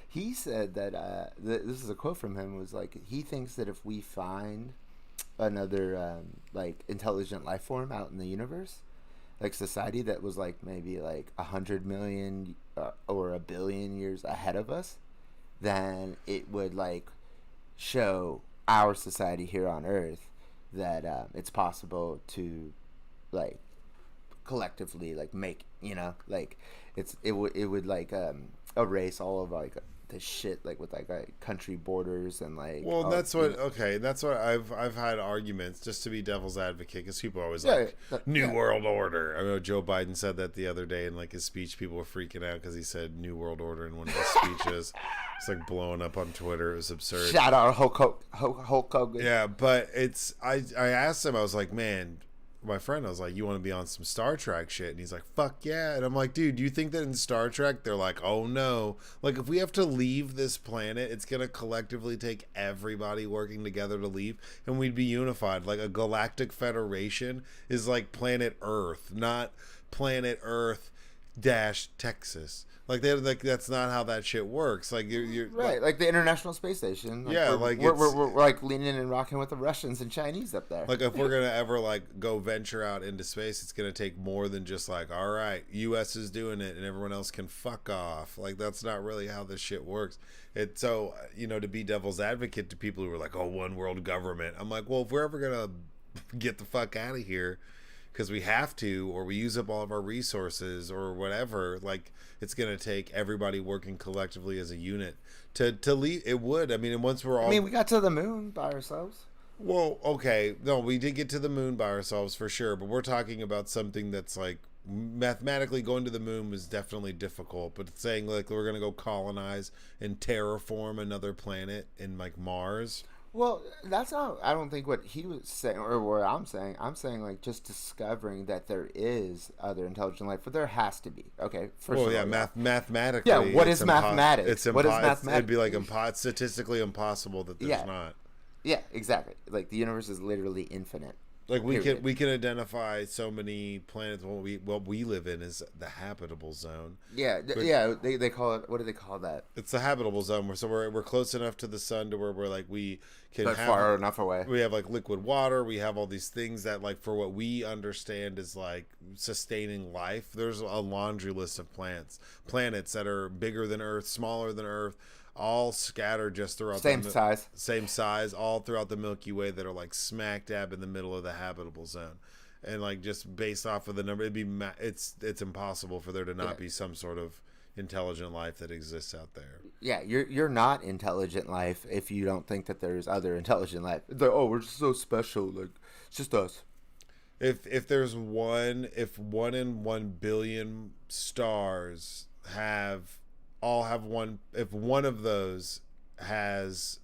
He said that this is a quote from him, was like, he thinks that if we find another like intelligent life form out in the universe, like society that was like maybe like 100 million or a billion years ahead of us, then it would like show our society here on Earth that it's possible to like collectively like make, like it would like erase all of like the shit like with like country borders and like. Well, that's what I've had arguments, just to be devil's advocate, because people are always like New World Order. I know Joe Biden said that the other day in like his speech. People were freaking out because he said New World Order in one of his speeches. It's like blowing up on Twitter. It was absurd. Shout out Hulk Hogan. Yeah, but I asked him, I was like, man, my friend, I was like, you want to be on some Star Trek shit? And he's like, fuck yeah. And I'm like, dude, do you think that in Star Trek they're like, oh no, like if we have to leave this planet, it's gonna collectively take everybody working together to leave, and we'd be unified. Like a galactic federation is like planet Earth, not planet Earth dash Texas. Like that's not how that shit works. Like you're right, like the International Space Station. Like yeah, we're like leaning and rocking with the Russians and Chinese up there. Like if we're gonna ever like go venture out into space, it's gonna take more than just like, all right, U.S. is doing it and everyone else can fuck off. Like that's not really how this shit works. It's so, to be devil's advocate to people who are like, oh, one world government. I'm like, well, if we're ever gonna get the fuck out of here because we have to, or we use up all of our resources or whatever, like it's gonna take everybody working collectively as a unit to leave. It would. I mean, and once we're all, we got to the moon by ourselves. Well, okay, no, we did get to the moon by ourselves for sure, but we're talking about something that's like mathematically going to the moon was definitely difficult, but saying like we're gonna go colonize and terraform another planet in like Mars. Well, that's not. I don't think what he was saying or what I'm saying. I'm saying like just discovering that there is other intelligent life, but there has to be. Okay, first Well, of yeah, all, yeah. mathematically, Yeah, what it's is mathematics? What is It'd mathematics? be like statistically impossible that there's Yeah, not. yeah, exactly. Like the universe is literally infinite. Like Period. we can identify so many planets. What we live in is the habitable zone. Yeah, But yeah. They call it. What do they call that? it's the habitable zone. So we're close enough to the sun to where we're like we can But have far enough away. we have like liquid water. We have all these things that like for what we understand is like sustaining life. There's a laundry list of planets that are bigger than Earth, smaller than Earth, all scattered just throughout Same size. same size, all throughout the Milky Way that are like smack dab in the middle of the habitable zone. And like just based off of the number, it's impossible for there to not Yeah. be some sort of intelligent life that exists out there. Yeah, you're not intelligent life if you don't think that there's other intelligent life. It's like, oh, we're just so special. Like it's just us. If there's if 1 in 1 billion stars have one, if one of those has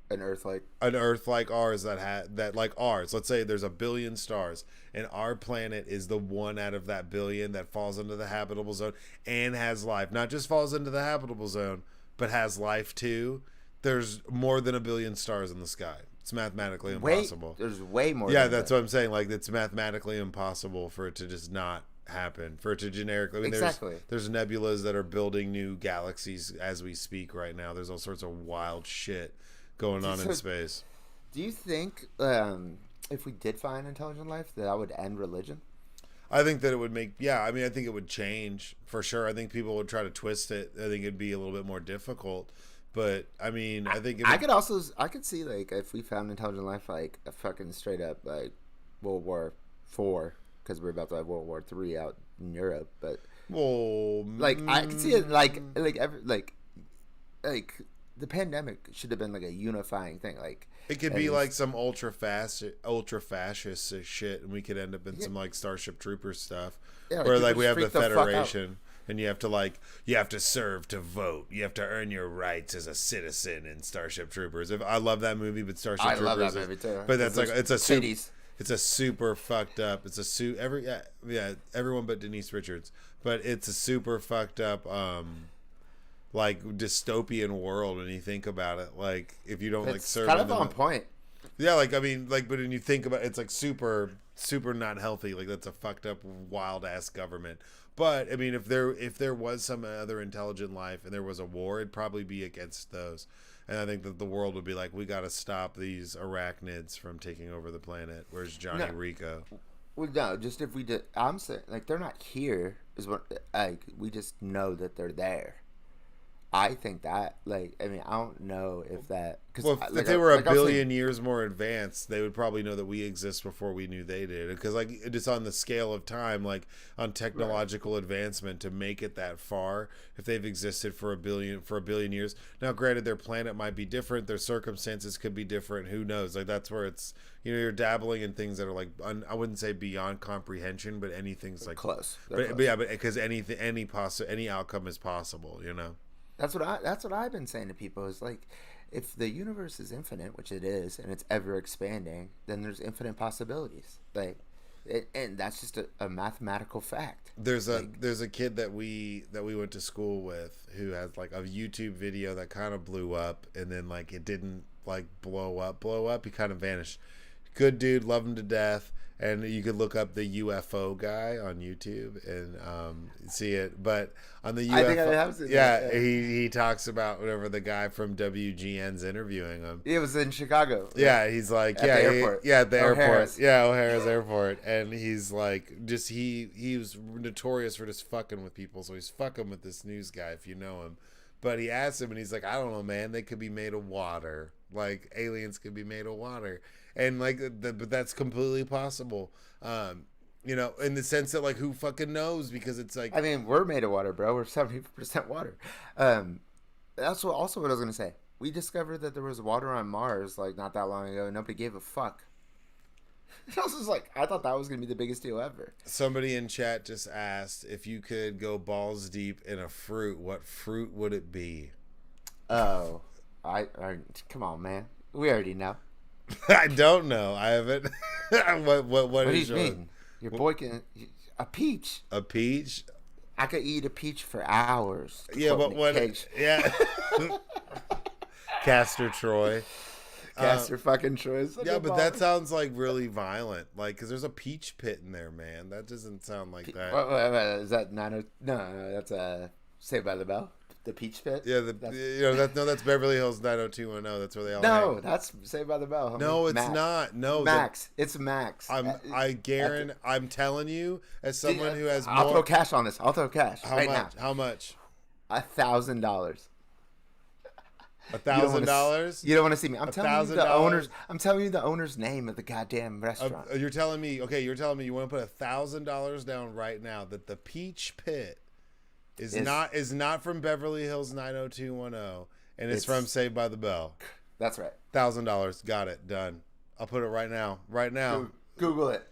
An Earth like an Earth like ours that like ours, let's say there's 1 billion stars, and our planet is the one out of that billion that falls into the habitable zone and has life, not just falls into the habitable zone, but has life too. There's more than 1 billion stars in the sky. It's mathematically impossible. There's way more. Yeah, than that's that. what I'm saying. Like, it's mathematically impossible for it to just not happen. For it to generically, I mean, Exactly. there's nebulas that are building new galaxies as we speak right now. There's all sorts of wild shit going on in space. Do you think if we did find intelligent life, that would end religion? I think that it would yeah, I mean, I think it would change for sure. I think people would try to twist it. I think it'd be a little bit more difficult. But I mean, I think I could see like if we found intelligent life, like a fucking straight up like World War IV, because we're about to have World War III out in Europe. But well, like I could see it like the pandemic should have been like a unifying thing. Like it could be like some ultra fascist shit, and we could end up in some like Starship Troopers stuff, Yeah, where like people we have the just freak the fuck out. Federation, and you have to serve to vote, you have to earn your rights as a citizen in Starship Troopers. If I love that movie, but Starship Troopers, love that movie too. But that's like it's a titties. It's a super fucked up. It's a everyone but Denise Richards, but it's a super fucked up like dystopian world when you think about it. Like if you don't like It's serve kind in of on point. yeah, like I mean, like, but when you think about it, it's like super not healthy. Like that's a fucked up, wild ass government. But I mean, if there was some other intelligent life and there was a war, it'd probably be against those. And I think that the world would be like, we got to stop these arachnids from taking over the planet. Where's Johnny Rico? Well, no, just if we did. I'm saying like they're not here. Is what like we just know that they're there. I think that, like, I mean, I don't know if that... Cause Well, like, if they were a like I was saying- billion years more advanced, they would probably know that we exist before we knew they did. Because, like, just on the scale of time, like, on technological advancement to make it that far, if they've existed for a billion years. Now, granted, their planet might be different. Their circumstances could be different. Who knows? Like, that's where it's... You know, you're dabbling in things that are, like, I wouldn't say beyond comprehension, but anything's, like... Close. But yeah, but because any outcome is possible, you know? That's what I've been saying to people is like, if the universe is infinite, which it is, and it's ever expanding, then there's infinite possibilities. Like, and that's just a mathematical fact. There's a kid that we went to school with who has like a YouTube video that kind of blew up, and then like it didn't like blow up. He kind of vanished. Good dude, love him to death. And you could look up the UFO guy on YouTube and see it. But on the UFO, I think I have seen that, yeah. he talks about whatever the guy from WGN's interviewing him. It was in Chicago. Yeah, he's like, at the airport. at the O'Hara's. airport. Yeah, O'Hara's airport. And he's like, just he was notorious for just fucking with people. So he's fucking with this news guy, if you know him. But he asked him, and he's like, I don't know, man. They could be made of water. Like, aliens could be made of water. And, like, but that's completely possible. You know, in the sense that, like, who fucking knows? Because it's like... I mean, we're made of water, bro. We're 70% water. That's what I was going to say. We discovered that there was water on Mars like not that long ago, and nobody gave a fuck. I was just like, I thought that was gonna be the biggest deal ever. Somebody in chat just asked if you could go balls deep in a fruit, what fruit would it be? Oh, I come on, man. We already know. I don't know. I haven't. What do is you mean? Your boy can a peach. A peach? I could eat a peach for hours. Yeah, but what? Yeah. Castor Troy. Castor fucking Troy. Yeah, but that sounds like really violent. Like, because there's a peach pit in there, man. That doesn't sound like that. Is that 90? No, that's Saved by the Bell. The peach pit. Yeah, that's Beverly Hills 90210. That's where they all. No, hang. that's Saved by the Bell. Homie. No, it's Max. not. No, Max. It's Max. I'm telling you, as someone who has I'll more. throw cash on this. I'll throw cash. How right much? now. How much? $1,000. $1,000? You don't want to see me. I'm telling you the $1,000? owners. I'm telling you the owner's name of the goddamn restaurant. You're telling me. Okay, you're telling me you want to put $1,000 down right now that the Peach Pit is not from Beverly Hills 90210, and it's from Saved by the Bell. That's right. $1,000. Got it. Done. I'll put it right now. Right now. Google it.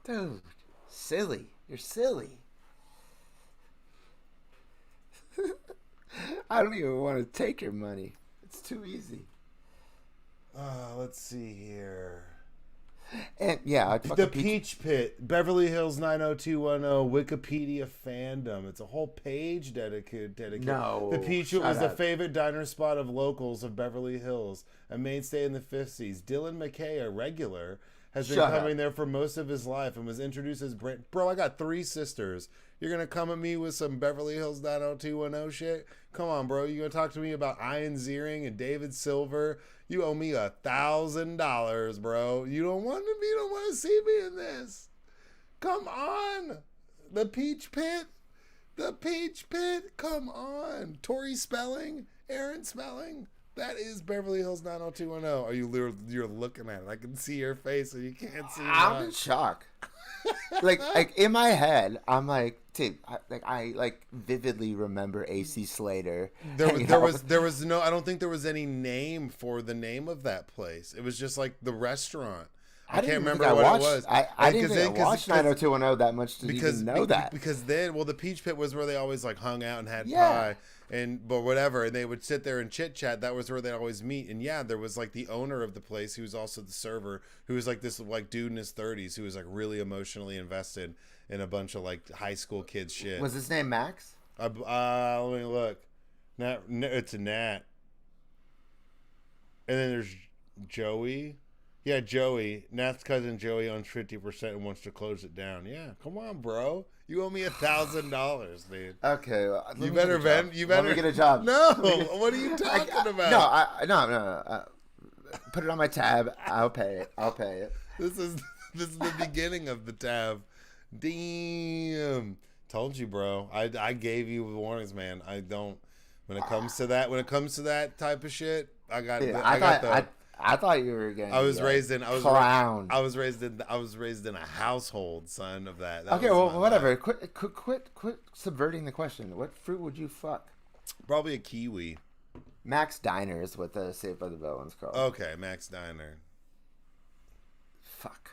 Dude, silly. You're silly. I don't even want to take your money. It's too easy. Let's see here. And yeah, The Peach Pit, Beverly Hills 90210, Wikipedia fandom. It's a whole page dedicated. No, the Peach Pit was the favorite diner spot of locals of Beverly Hills, a mainstay in the 50s. Dylan McKay, a regular, has been coming there for most of his life and was introduced as brand. Bro, I got 3 sisters. You're gonna come at me with some Beverly Hills 90210 shit? Come on, bro. You gonna talk to me about Ian Ziering and David Silver? You owe me $1,000, bro. You don't want to see me in this. Come on. The Peach Pit. Come on. Tori Spelling, Aaron Spelling. That is Beverly Hills 90210. Are you're looking at it? I can see your face, and you can't see. I'm in shock. like in my head, I'm like, dude, I vividly remember AC Slater. There was no. I don't think there was any name for the name of that place. It was just like the restaurant. I can't remember what it was. I didn't think I watched 90210 that much to even know that. Because then, the Peach Pit was where they always like hung out and had pie. But whatever, and they would sit there and chit chat. That was where they always meet. And yeah, there was like the owner of the place, who was also the server, who was like this like dude in his 30s, who was like really emotionally invested in a bunch of like high school kids shit. Was his name Max? Let me look. It's a Nat. And then there's Joey. Yeah, Joey. Nat's cousin Joey owns 50% and wants to close it down. Yeah, come on, bro. You owe me $1,000, dude. Okay, well, you better vent. You better let me get a job. No, what are you talking about? No. Put it on my tab. I'll pay it. This is the beginning of the tab. Damn. Told you, bro. I gave you warnings, man. I don't. When it comes to that type of shit, I thought you were getting. I was raised in a household, son, of that. Okay, well, whatever. Quit subverting the question. What fruit would you fuck? Probably a kiwi. Max Diner is what the Saved by the Bell one's called. Okay, Max Diner. Fuck.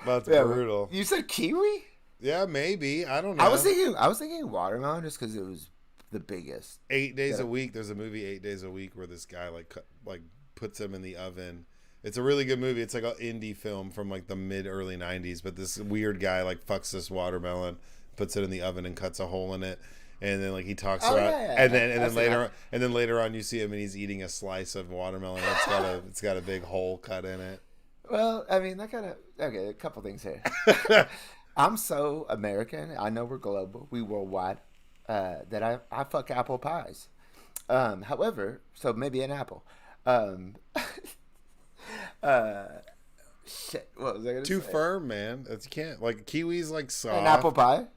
That's brutal. You said kiwi? Yeah, maybe. I don't know. I was thinking watermelon just because it was the biggest. 8 days a week. There's a movie 8 days a week where this guy like puts them in the oven. It's a really good movie. It's like an indie film from like the mid early 90s, but this weird guy like fucks this watermelon, puts it in the oven and cuts a hole in it, and then like he talks about and then later on you see him and he's eating a slice of watermelon. It's got a big hole cut in it. Well, I mean, a couple things here. I'm so American. I know we're global. We worldwide. That I fuck apple pies. However, so maybe an apple. Shit, what was I gonna say? Too firm, man. You can't. Like kiwi's like soft. An apple pie?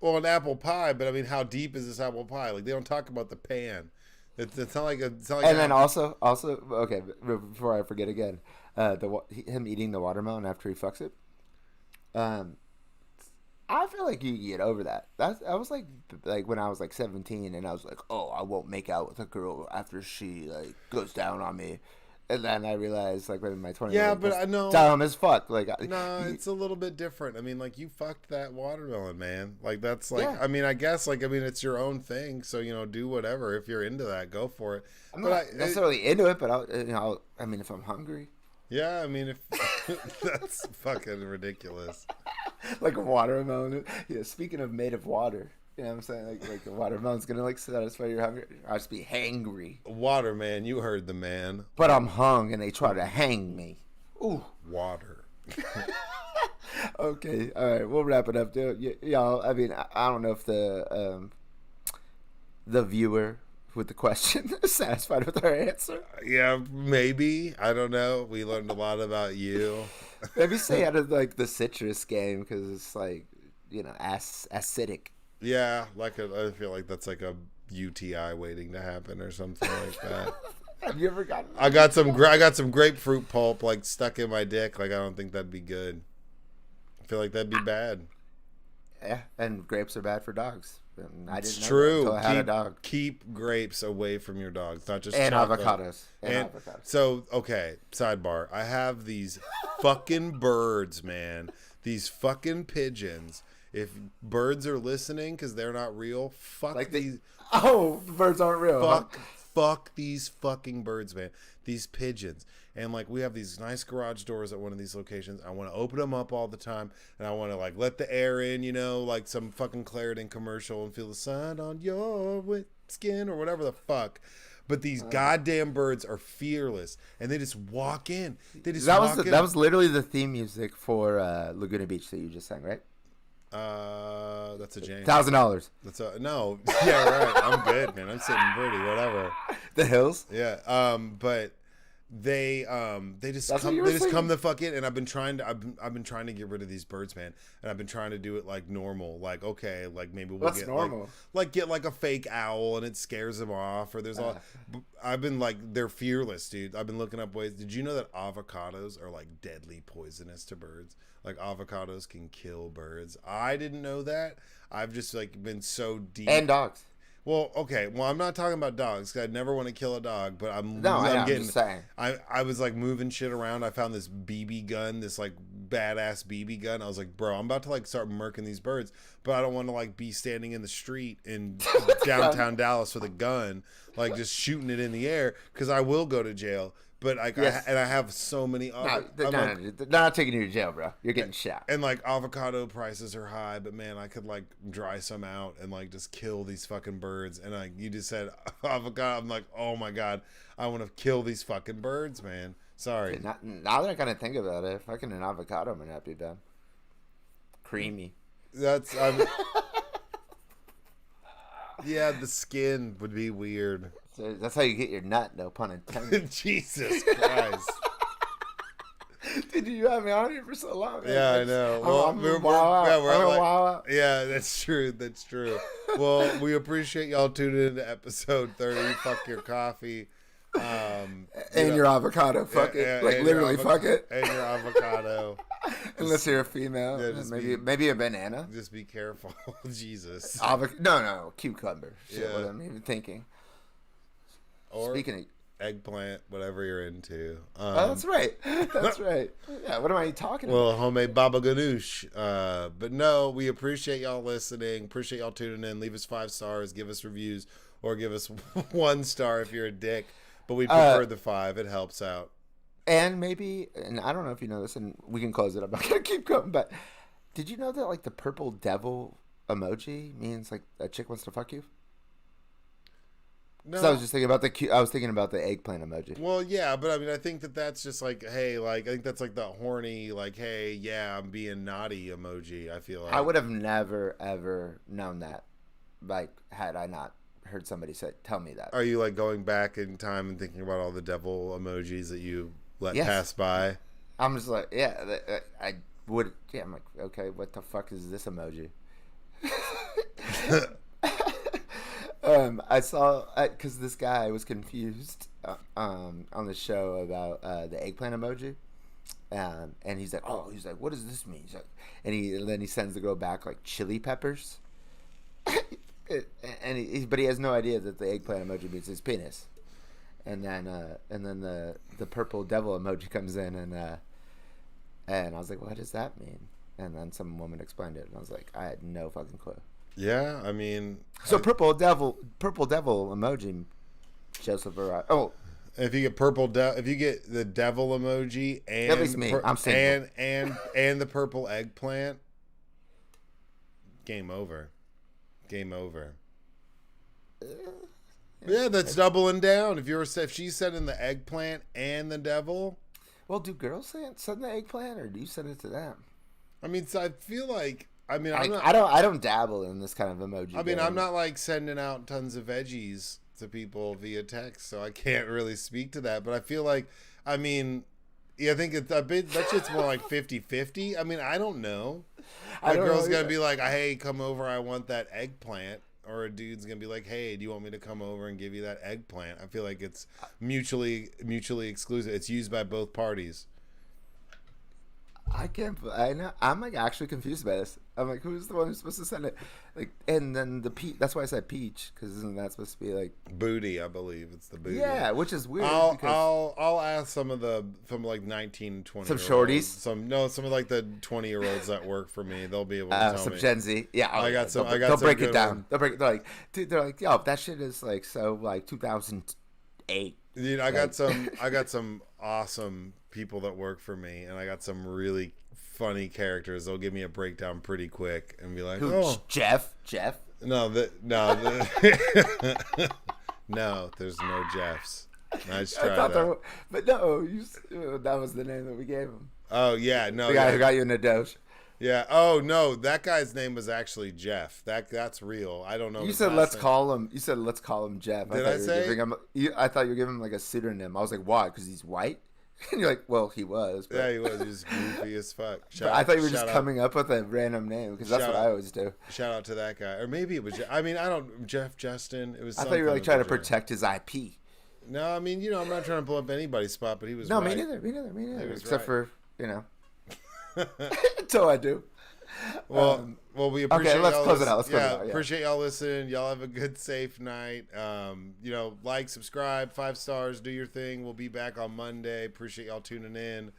Well, an apple pie, but I mean, how deep is this apple pie? Like they don't talk about the pan. It's not like a. It's not like and then also, okay. Before I forget again, him eating the watermelon after he fucks it. I feel like you get over that. I was like when I was like 17, and I was like, oh, I won't make out with a girl after she like goes down on me. And then I realized, like, in my 20s, Yeah, like, but that's I know. dumb as fuck. Like, No, it's a little bit different. I mean, like, you fucked that watermelon, man. Like, that's like, yeah, I mean, I guess, like, I mean, it's your own thing. So, do whatever. If you're into that, go for it. I'm But not necessarily into it, but I mean, if I'm hungry, yeah, I mean, if that's fucking ridiculous. like a watermelon. Yeah, speaking of made of water, you know what I'm saying? Like the watermelon's gonna like satisfy your hunger. I'll just be hangry. Water, man. You heard the man. But I'm hung, and they try to hang me. Ooh. Water. Okay, all right, we'll wrap it up, dude. Y'all, I mean, I don't know if the viewer with the question is satisfied with our answer. Yeah, maybe. I don't know. We learned a lot about you. Maybe stay out of like the citrus game because it's like acidic. Yeah, I feel like that's like a UTI waiting to happen or something like that. Have you ever gotten? I got some grapefruit pulp like stuck in my dick. Like I don't think that'd be good. I feel like that'd be bad. Yeah, and grapes are bad for dogs. I didn't know true. that until I had a dog. Keep grapes away from your dogs, not just And chocolate. avocados. And so, okay, sidebar. I have these fucking birds, man. These fucking pigeons. If birds are listening because they're not real, fuck Like these. Oh, birds aren't real. Fuck these fucking birds, man. These pigeons. And like we have these nice garage doors at one of these locations. I want to open them up all the time, and I want to like let the air in, like some fucking Claritin commercial, and feel the sun on your wet skin or whatever the fuck. But these goddamn birds are fearless, and they just walk in. They just that walk in. That was literally the theme music for Laguna Beach that you just sang, right? That's a James. $1,000. That's a no. Yeah, right. I'm good, man. I'm sitting pretty. Whatever. The Hills. Yeah. But they just come the fuck in, and I've been trying to get rid of these birds, man, and I've been trying to do it like normal, like okay, like maybe we'll get normal? Get like a fake owl and it scares them off, or there's all. I've been like they're fearless, dude. I've been looking up ways. Did you know that avocados are like deadly poisonous to birds? Like avocados can kill birds. I didn't know that. I've just like been so deep. And dogs. Well, okay. Well, I'm not talking about dogs. 'Cause I'd never want to kill a dog, but I'm just saying. I was like moving shit around. I found this BB gun, this like badass BB gun. I was like, bro, I'm about to like start murking these birds, but I don't want to like be standing in the street in downtown Dallas with a gun, like just shooting it in the air, because I will go to jail. But I have so many. They're not taking you to jail, bro. You're getting shot. And like avocado prices are high, but man, I could like dry some out and like just kill these fucking birds. And like you just said avocado, I'm like, oh my god, I want to kill these fucking birds, man. Sorry. Now that I kind of think about it, fucking an avocado might not be bad. Creamy. Yeah, the skin would be weird. So that's how you get your nut, no pun intended. Jesus Christ. Did you have me on here for so long? Yeah, I know. Well, yeah, that's true. That's true. Well, we appreciate y'all tuning in to episode 30. Fuck your coffee. Your avocado. Fuck it. Like literally fuck it. And your avocado. Unless you're a female. Yeah, maybe a banana. Just be careful. Jesus. No. Cucumber. Shit, Yeah. What I'm even thinking. Or speaking of eggplant, whatever you're into. That's right. That's right. Yeah, what am I talking about? Well, homemade baba ganoush. But no, we appreciate y'all listening. Appreciate y'all tuning in. Leave us 5 stars. Give us reviews. Or give us 1 star if you're a dick. But we prefer the 5. It helps out. And maybe, and I don't know if you know this, and we can close it. I'm not going to keep going, but did you know that like the purple devil emoji means like a chick wants to fuck you? No, I was just thinking about the eggplant emoji. Well, yeah, but I mean, I think that's just like, hey, like I think that's like the horny, like, hey, yeah, I'm being naughty emoji. I feel like I would have never ever known that, like, had I not heard somebody tell me that. Are you like going back in time and thinking about all the devil emojis that you let pass by? I'm just like, yeah, I would. Yeah, I'm like, okay, what the fuck is this emoji? I saw because this guy was confused on the show about the eggplant emoji, And he's like, oh, he's like, what does this mean? He's like, and then he sends the girl back like chili peppers. But he has no idea that the eggplant emoji means his penis. And then the purple devil emoji comes in, and I was like, what does that mean? And then some woman explained it, and I was like, I had no fucking clue. Yeah, I mean, so purple devil emoji, Joseph Arrive. Oh, if you get if you get the devil emoji and at least me, I'm single. and the purple eggplant, game over. Yeah, that's doubling down. If she's sending the eggplant and the devil. Well, do girls send the eggplant, or do you send it to them? I mean, so I feel like I don't dabble in this kind of emoji. I mean, I'm not like sending out tons of veggies to people via text, so I can't really speak to that. But I feel like, I mean, yeah, I think it's a bit. That shit's more like 50-50. I mean, I don't know. A girl's gonna be like, "Hey, come over. I want that eggplant." Or a dude's gonna be like, "Hey, do you want me to come over and give you that eggplant?" I feel like it's mutually exclusive. It's used by both parties. I can't. I know. I'm like actually confused by this. I'm like, who's the one who's supposed to send it? Like, and then the peach. That's why I said peach, because isn't that supposed to be like booty? I believe it's the booty. Yeah, which is weird. I'll ask some like 19, 20. Some shorties. Some of like the 20-year-olds that work for me. They'll be able to tell some me. Gen Z. Yeah, I got some. They'll break it down. They're like, dude. They're like, yo, that shit is like so like 2008. Dude, I got some awesome people that work for me, and I got some really funny characters. They'll give me a breakdown pretty quick and be like, "Oh, Jeff." No, no, there's no Jeffs. Nice try. But no, that was the name that we gave him. Oh yeah, no, the guy who got you in the doge. Yeah. Oh no, that guy's name was actually Jeff. That's real. I don't know. You said let's call him. You said let's call him Jeff. Did I say? I thought you were giving him like a pseudonym. I was like, why? Because he's white. And you're like, well, he was. But... Yeah, he was. He was goofy as fuck. I thought you were just coming up with a random name, because that's what I always do. Shout out to that guy, or maybe it was. I mean, I don't. Jeff, Justin. It was. I thought you were like trying to protect his IP. No, I mean, I'm not trying to blow up anybody's spot, but he was. No, right. me neither. Except for until I do. Well, we appreciate. Okay, let's close it out. Yeah, appreciate y'all listening. Y'all have a good, safe night. Like, subscribe, 5 stars, do your thing. We'll be back on Monday. Appreciate y'all tuning in.